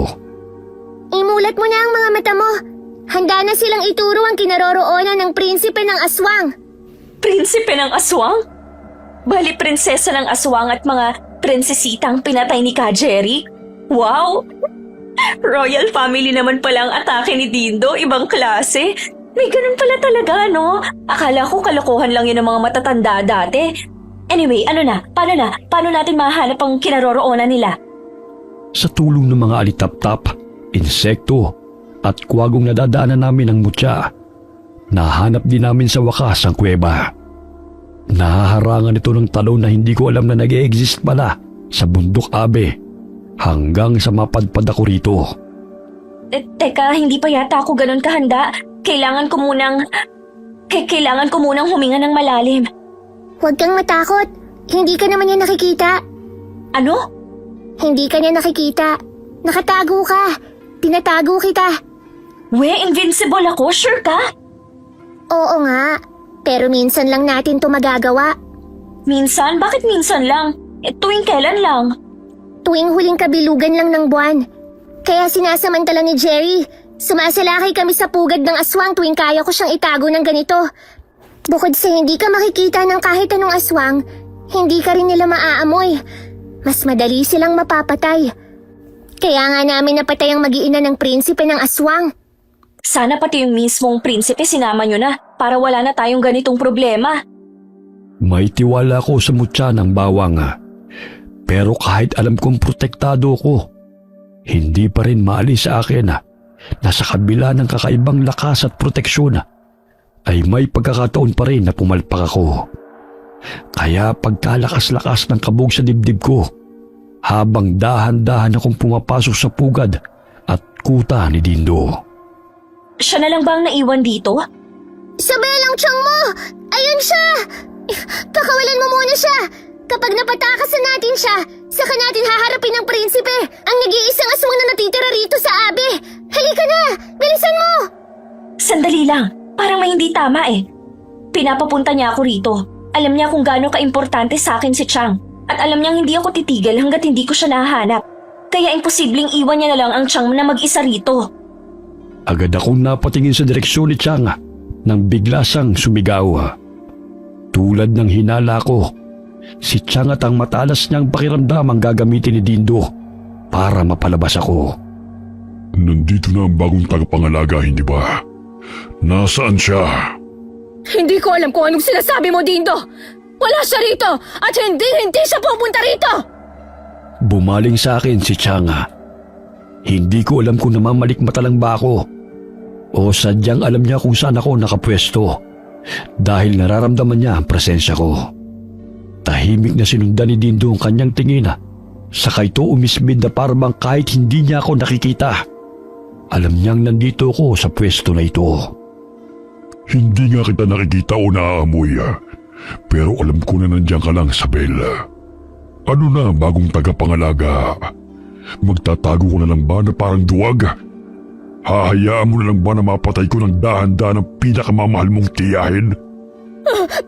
Imulat mo na ang mga mata mo. Handa na silang ituro ang kinaroroonan ng prinsipe ng aswang. Prinsipe ng aswang? Bali prinsesa ng aswang at mga prinsesita ang pinatay ni Ka Jerry? Wow! Royal family naman pala ang atake ni Dindo, ibang klase. May ganun pala talaga, no? Akala ko kalokohan lang yun ng mga matatanda dati. Anyway, ano na? Paano natin mahanap ang kinaroroonan nila? Sa tulong ng mga alitap-tap, insekto at kwagong nadadaanan namin ng mutya, nahanap din namin sa wakas ang kuweba. Nahaharangan ito ng talon na hindi ko alam na nag-e-exist pala sa bundok Abe hanggang sa mapadpad ako rito. Teka, hindi pa yata ako ganun kahanda. Kailangan ko munang huminga ng malalim. Huwag kang matakot. Hindi ka naman niya nakikita. Ano? Hindi ka niya nakikita. Nakatago ka. Tinatago kita. Invincible ako, sure ka? Oo nga. Pero minsan lang natin to magagawa. Minsan? Bakit minsan lang? Tuwing kailan lang? Tuwing huling kabilugan lang ng buwan. Kaya sinasamantala ni Jerry, sumasalakay kami sa pugad ng aswang tuwing kaya ko siyang itago ng ganito. Bukod sa hindi ka makikita ng kahit anong aswang, hindi ka rin nila maaamoy. Mas madali silang mapapatay. Kaya nga namin napatay ang mag-iina ng prinsipe ng aswang. Sana pati yung mismong prinsipe sinama nyo na para wala na tayong ganitong problema. May tiwala ko sa mutya ng bawang. Pero kahit alam kong protektado ko, hindi pa rin maalis sa akin na sa kabila ng kakaibang lakas at proteksyon ay may pagkakataon pa rin na pumalpak ako. Kaya pagkalakas-lakas ng kabog sa dibdib ko, habang dahan-dahan akong pumapasok sa pugad at kuta ni Dindo. Siya na lang ba ang naiwan dito? Isabel, ang tiyang mo! Ayun siya! Pakawalan mo muna siya! Kapag napatakasan natin siya, saka natin haharapin ang prinsipe, ang nag-iisang aswang na natitira rito sa Abe. Halika na! Bilisan mo! Sandali lang, parang may hindi tama eh. Pinapapunta niya ako rito. Alam niya kung gaano ka-importante sa akin si Chang. At alam niyang hindi ako titigil hanggat hindi ko siya nahanap. Kaya imposibleng iwan niya na lang ang Chang na mag-isa rito. Agad akong napatingin sa direksyon ni Chang nang bigla siyang sumigaw. Tulad ng hinala ko, si Chang at ang matalas niyang pakiramdam ang gagamitin ni Dindo para mapalabas ako. Nandito na ang bagong tagapangalaga, hindi ba? Nasaan siya? Hindi ko alam kung anong sinasabi mo, Dindo. Wala siya rito at hindi siya pupunta rito. Bumaling sa akin si Chang. Hindi ko alam kung namamalikmata lang ba ako o sadyang alam niya kung saan ako nakapwesto dahil nararamdaman niya ang presensya ko. Tahimik na sinundan ni Dindo ang kanyang tingin saka ito umismid na parang kahit hindi niya ako nakikita. Alam niyang nandito ako sa pwesto na ito. Hindi nga kita nakikita o naaamoy, pero alam ko na nandiyan ka lang, Isabel. Ano na bagong tagapangalaga? Magtatago ko na lang ba na parang duwag? Hahayaan mo na lang ba na mapatay ko ng dahan-dahan ang pinakamamahal mong tiyahin?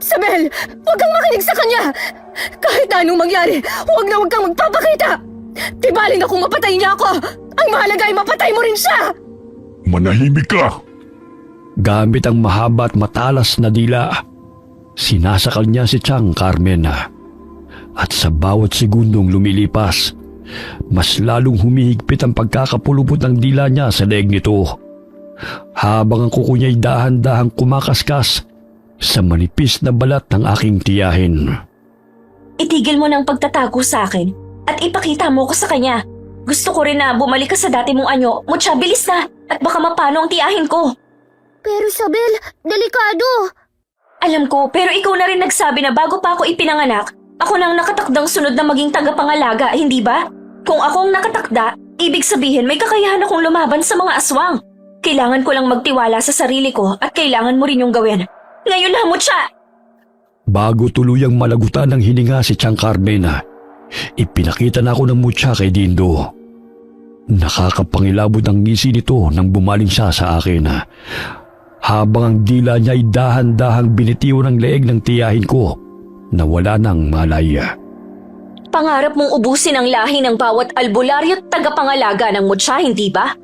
Sabel, huwag kang makinig sa kanya. Kahit anong mangyari, huwag kang magpapakita. Tibalin na kung mapatay niya ako. Ang mahalaga ay mapatay mo rin siya. Manahimik ka! Gamit ang mahaba at matalas na dila, sinasakal niya si Chang Carmen. At sa bawat segundong lumilipas, mas lalong humihigpit ang pagkakapulupot ng dila niya sa leeg nito. Habang ang kuko niya'y dahan-dahang kumakaskas sa manipis na balat ng aking tiyahin. Itigil mo ng pagtatago sa akin at ipakita mo ko sa kanya. Gusto ko rin na bumalik ka sa dati mong anyo. Mutya, bilis na at baka mapano ang tiyahin ko. Pero Isabel, delikado. Alam ko, pero ikaw na rin nagsabi na bago pa ako ipinanganak, ako nang nakatakdang sunod na maging tagapangalaga, hindi ba? Kung ako ang nakatakda, ibig sabihin may kakayahan akong lumaban sa mga aswang. Kailangan ko lang magtiwala sa sarili ko at kailangan mo rin yung gawin. Ngayon na, Mutya! Bago tuluyang malagutan ng hininga si Tiang Carmen, ipinakita na ako ng mutya kay Dindo. Nakakapangilabot ang ngisi nito nang bumaling siya sa akin. Habang ang dila niya ay dahan-dahang binitiw ng leeg ng tiyahin ko na wala nang malaya. Pangarap mong ubusin ang lahi ng bawat albularyo at tagapangalaga ng Mutya, hindi ba?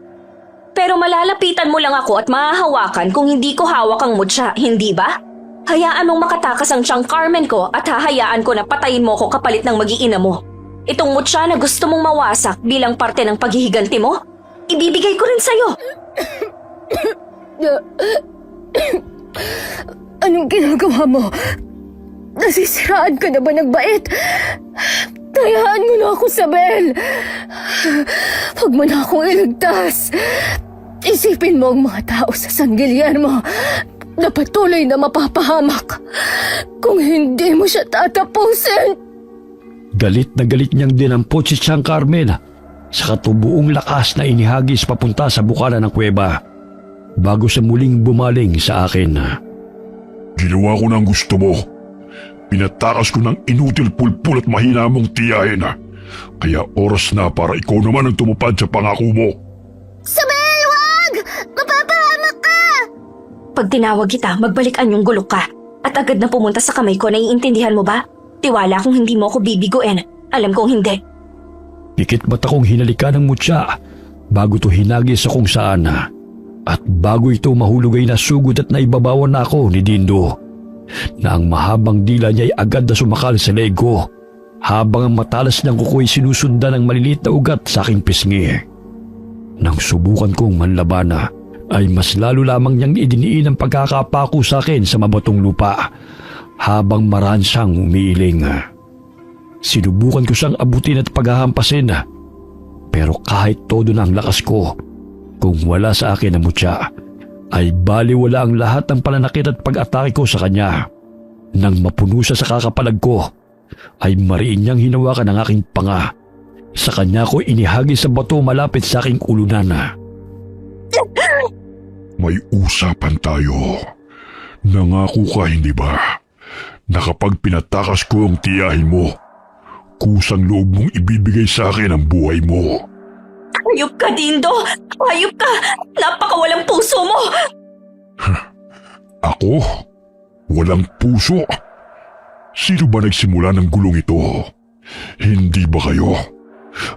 Pero malalapitan mo lang ako at mahahawakan kung hindi ko hawak ang Mutya, hindi ba? Hayaan mong makatakas ang Tiang Carmen ko at hahayaan ko na patayin mo ko kapalit ng mag-iina mo. Itong Mutya na gusto mong mawasak bilang parte ng paghihiganti mo, ibibigay ko rin sa'yo. Anong ginagawa mo? Nasisiraan ka na ba ng bait? Tayaan mo na ako, Sabel. Huwag mo na akong iligtas. Isipin mo ang mga tao sa San Guillermo na patuloy na mapapahamak kung hindi mo siya tatapusin. Galit na galit niyang dinampot si Tiang Carmen sa katubuong lakas na inihagis papunta sa bukana ng kuweba bago siya muling bumaling sa akin. Ginawa ko na ang gusto mo. Pinatakas ko ng inutil pulpul at mahina mong tiyahin. Kaya oras na para ikaw naman ang tumupad sa pangako mo. Sabel, wag! Mapapahamak ka! Pag tinawag kita, magbalikan yung gulok ka. At agad na pumunta sa kamay ko, naiintindihan mo ba? Tiwala kung hindi mo ako bibiguin. Alam kong hindi. Pikit mata kong hinalika ng mutya bago to hinagis sa kung saan. At bago ito mahulog ay nasugod at naibabawan na ako ni Dindo na ang mahabang dila niya ay agad na sumakal sa leeg ko habang ang matalas niyang kuko'y sinusundan ng maliliit na ugat sa aking pisngi. Nang subukan kong manlabana ay mas lalo lamang niyang idiniin ang pagkakapako sa akin sa mabatong lupa habang maransang umiiling. Sinubukan ko siyang abutin at paghahampasin pero kahit todo na ang lakas ko, kung wala sa akin ang mutya, ay baliwala ang lahat ng pananakit at pag-atake ko sa kanya. Nang mapuno siya sa kakapalag ko, ay mariin niyang hinawakan ang aking panga. Sa kanya ko inihagis sa bato malapit sa aking ulunan. May usapan tayo. Nangako ka, hindi ba? Na kapag pinatakas ko ang tiyahin mo, kusang loob mong ibibigay sa akin ang buhay mo. Hayop ka, Dindo! Hayop ka! Napakawalang puso mo! Ako? Walang puso? Sino ba nagsimula ng gulong ito? Hindi ba kayo?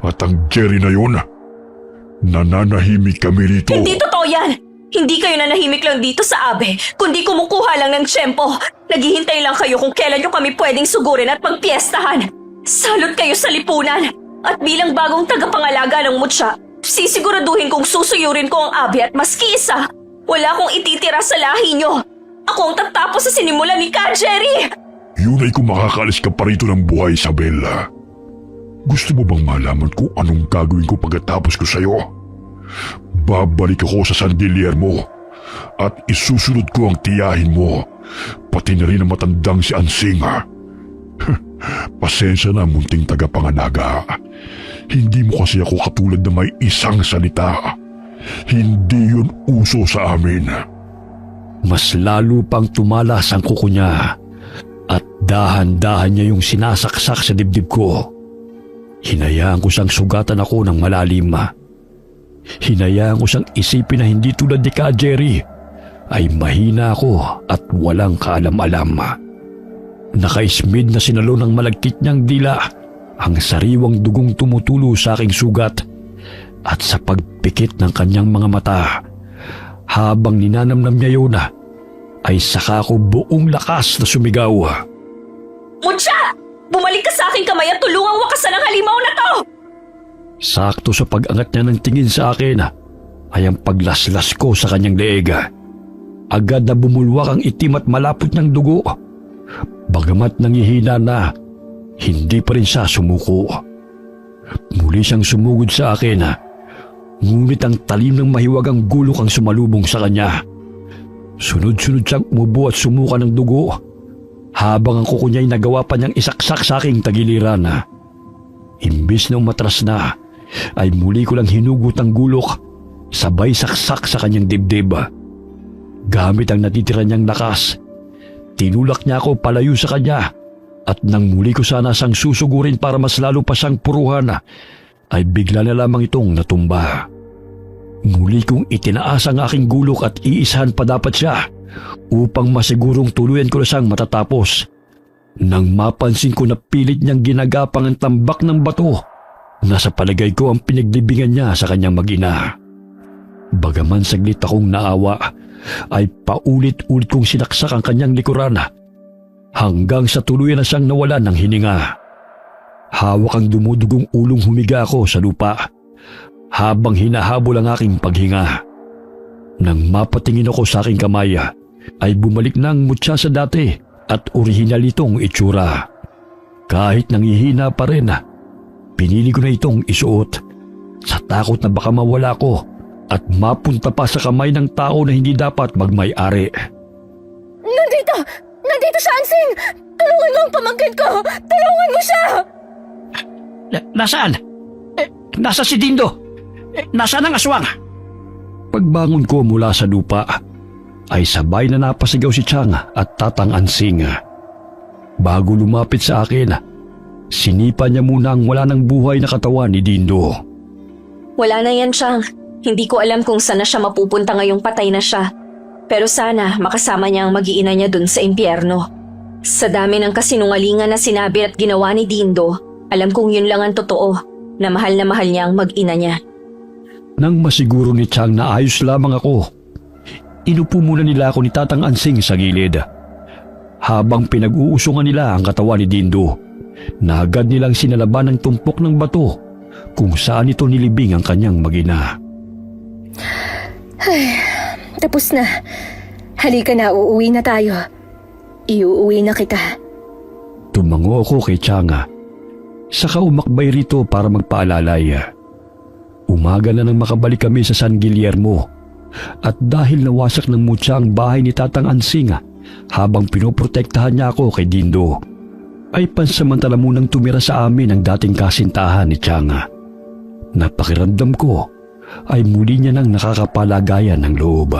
At ang Jerry na yon? Nananahimik kami rito. Hindi totoo yan! Hindi kayo nanahimik lang dito sa Abe, kundi kumukuha lang ng tiyempo. Naghihintay lang kayo kung kailan nyo kami pwedeng sugurin at magpiestahan. Salot kayo sa lipunan! At bilang bagong tagapangalaga ng Mutya, sisiguraduhin kong susuyurin ko ang Abe at maski isa, wala akong ititira sa lahi nyo. Ako ang tatapos sa sinimulan ni Ka Jerry! Yun ay kung makakalis ka pa rito ng buhay, Isabella. Gusto mo bang malaman kung anong gagawin ko pagkatapos ko sa'yo? Babalik ako sa San Guillermo at isusunod ko ang tiyahin mo, pati na rin ang matandang si Ansing. Pasensya na, munting tagapangalaga. Hindi mo kasi ako katulad na may isang salita. Hindi yun uso sa amin. Mas lalo pang tumalas ang kuko niya at dahan-dahan niya yung sinasaksak sa dibdib ko. Hinayaan ko siyang sugatan ako ng malalim. Hinayaan ko siyang isipin na hindi tulad ni Ka Jerry ay mahina ako at walang kaalam-alam. Nakaismid na sinalo ng malagkit niyang dila ang sariwang dugong tumutulo sa aking sugat at sa pagpikit ng kanyang mga mata habang ninanamnam niya yun ay saka ko buong lakas na sumigaw. Mutya! Bumalik ka sa aking kamay at tulungang wakasan ang halimaw na to! Sakto sa pag-angat niya ng tingin sa akin ay ang paglaslas ko sa kanyang leeg. Agad na bumulwak ang itim at malapot ng dugo. Bagamat nangihina na, hindi pa rin siya sumuko. Muli siyang sumugod sa akin, ngunit ang talim ng mahiwagang gulok ang sumalubong sa kanya. Sunod-sunod siyang umubo at sumuka ng dugo habang ang kuko niya'y nagawa pa niyang isaksak sa aking tagiliran. Imbis na umatras na, ay muli ko lang hinugot ang gulok sabay saksak sa kanyang dibdib. Gamit ang natitira niyang lakas, tinulak niya ako palayo sa kanya at nang muli ko sana siyang susugurin para mas lalo pa siyang puruhan, ay bigla na lamang itong natumba. Muli kong itinaas ang aking gulok at iisahan pa dapat siya upang masigurong tuluyan ko na siyang matatapos. Nang mapansin ko na pilit niyang ginagapang ang tambak ng bato na sa palagay ko ang pinaglibingan niya sa kanyang mag-ina. Bagaman saglit akong naawa, ay paulit-ulit kong sinaksak ang kanyang likuran hanggang sa tuluyan na siyang nawalan ng hininga. Hawak ang dumudugong ulong humiga ako sa lupa habang hinahabol ang aking paghinga. Nang mapatingin ako sa aking kamay, ay bumalik na ang mutya sa dati at orihinal itong itsura. Kahit nangihina pa rin, pinili ko na itong isuot sa takot na baka mawala ko at mapunta pa sa kamay ng tao na hindi dapat magmay-ari. Nandito! Nandito siya, Ansing! Tulungan mo ang pamangkin ko! Tulungan mo siya! Nasaan? Nasa si Dindo? Nasaan ang aswang? Pagbangon ko mula sa lupa, ay sabay na napasigaw si Chang at Tatang Ansing. Bago lumapit sa akin, sinipa niya muna ang wala ng buhay na katawan ni Dindo. Wala na yan, Chang. Hindi ko alam kung saan na siya mapupunta ngayong patay na siya. Pero sana makasama niya ang mag-iina niya dun sa impyerno. Sa dami ng kasinungalingan na sinabi at ginawa ni Dindo, alam kong yun lang ang totoo, na mahal niya ang mag-ina niya. Nang masiguro ni Chang na ayos lamang ako, inupo muna nila ako ni Tatang Ansing sa gilid. Habang pinag-uusungan nila ang katawan ni Dindo, na agad nilang sinalaban ng tumpok ng bato kung saan ito nilibing ang kanyang mag-ina. Ay, tapos na. Halika na, uuwi na tayo. Iuuwi na kita. Tumango ako kay Chang, saka umakbay rito para magpaalalay. Umaga na nang makabalik kami sa San Guillermo at dahil nawasak ng mutya ang bahay ni Tatang Ansing habang pinoprotektahan niya ako kay Dindo, ay pansamantala munang tumira sa amin ang dating kasintahan ni Chang. Napakiramdam ko ay muli niya nang nakakapalagayan ng loob.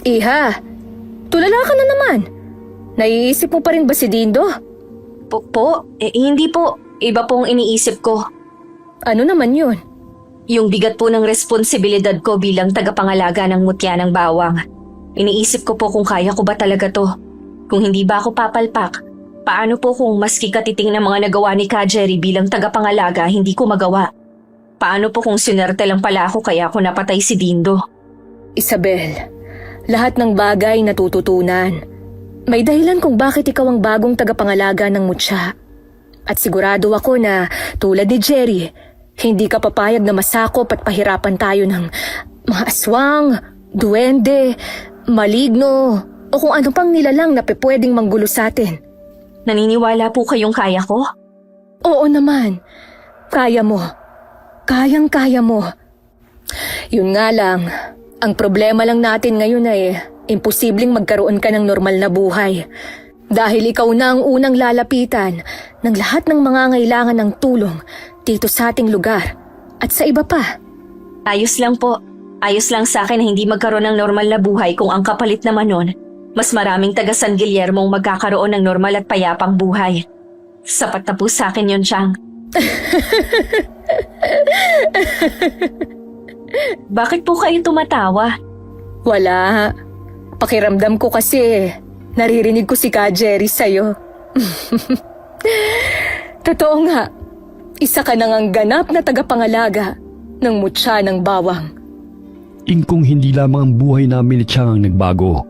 Iha, tulala ka na naman. Naiisip mo pa rin ba si Dindo? Hindi po. Iba pong iniisip ko. Ano naman yun? Yung bigat po ng responsibilidad ko bilang tagapangalaga ng mutya ng bawang. Iniisip ko po kung kaya ko ba talaga to. Kung hindi ba ako papalpak, paano po kung maski katiting na mga nagawa ni Ka Jerry bilang tagapangalaga hindi ko magawa? Paano po kung sinerte lang pala ako kaya ako napatay si Dindo? Isabel, lahat ng bagay natututunan. May dahilan kung bakit ikaw ang bagong tagapangalaga ng mutya. At sigurado ako na tulad ni Jerry, hindi ka papayag na masakop at pahirapan tayo ng mga aswang, duwende, maligno, o kung ano pang nilalang na pwedeng manggulo sa atin. Naniniwala po kayong kaya ko? Oo naman. Kaya mo. Kayang-kaya mo. Yun nga lang, ang problema lang natin ngayon ay imposibleng magkaroon ka ng normal na buhay. Dahil ikaw na ang unang lalapitan ng lahat ng mga ngailangan ng tulong dito sa ating lugar at sa iba pa. Ayos lang po. Ayos lang sa akin na hindi magkaroon ng normal na buhay kung ang kapalit naman nun, mas maraming taga San Guillermo ang magkakaroon ng normal at payapang buhay. Sapat na po sa akin yun, Chang. Bakit po kayo tumatawa? Wala. Pakiramdam ko kasi naririnig ko si Ka Jerry sa'yo. Totoo nga, isa ka nang ang ganap na tagapangalaga ng mutya ng bawang. Ingkong hindi lamang ang buhay namin ni Chang ang nagbago,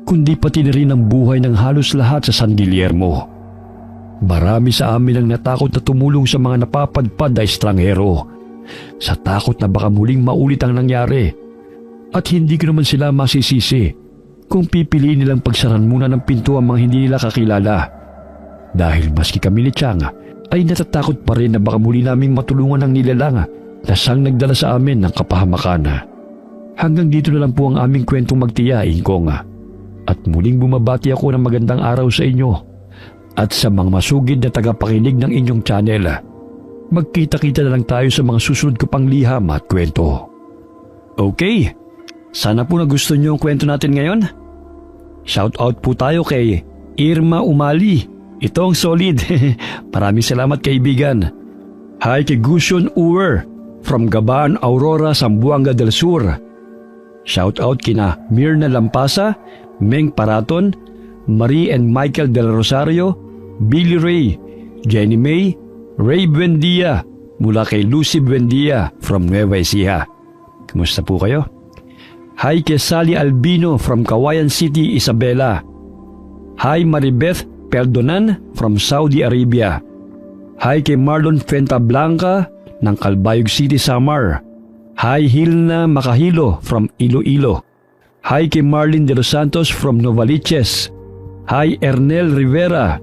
kundi pati na rin ang buhay ng halos lahat sa San Guillermo. Marami sa amin ang natakot na tumulong sa mga napapadpad na estranghero, sa takot na baka muling maulit ang nangyari. At hindi ko naman sila masisisi kung pipiliin nilang pagsaran muna ng pinto ang mga hindi nila kakilala. Dahil maski kami ni Chang ay natatakot pa rin na baka muli naming matulungan ng nilalang na siyang nagdala sa amin ng kapahamakan. Hanggang dito na lang po ang aming kwentong magtiya, Inkonga. At muling bumabati ako ng magandang araw sa inyo at sa mga masugid na tagapakinig ng inyong channel. Magkita-kita na lang tayo sa mga susunod ko pang liham at kwento. Okay, sana po nagustuhan niyo ang kwento natin ngayon. Shoutout po tayo kay Irma Umali. Ito ang solid. Maraming salamat kaibigan. Hi kay Gusion Uwer from Gaban, Aurora, Zamboanga del Sur. Shoutout kina Mirna Lampasa, Meng Paraton, Marie and Michael Del Rosario, Billy Ray, Jenny May, Ray Buendia mula kay Lucy Buendia from Nueva Ecija. Kumusta po kayo? Hi kay Sally Albino from Kawayan City, Isabela. Hi Maribeth Perdonan from Saudi Arabia. Hi kay Marlon Fuentablanca ng Calbayog City, Samar. Hi Hilna Makahilo from Iloilo. Hi kay Marlene De Los Santos from Novaliches. Hi Ernel Rivera.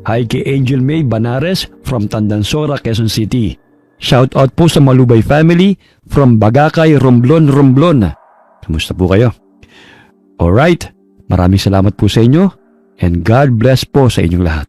Hi kay Angel May Banares from Tandansora, Quezon City. Shout out po sa Malubay family from Bagakay, Romblon. Kamusta po kayo? Alright, maraming salamat po sa inyo and God bless po sa inyong lahat.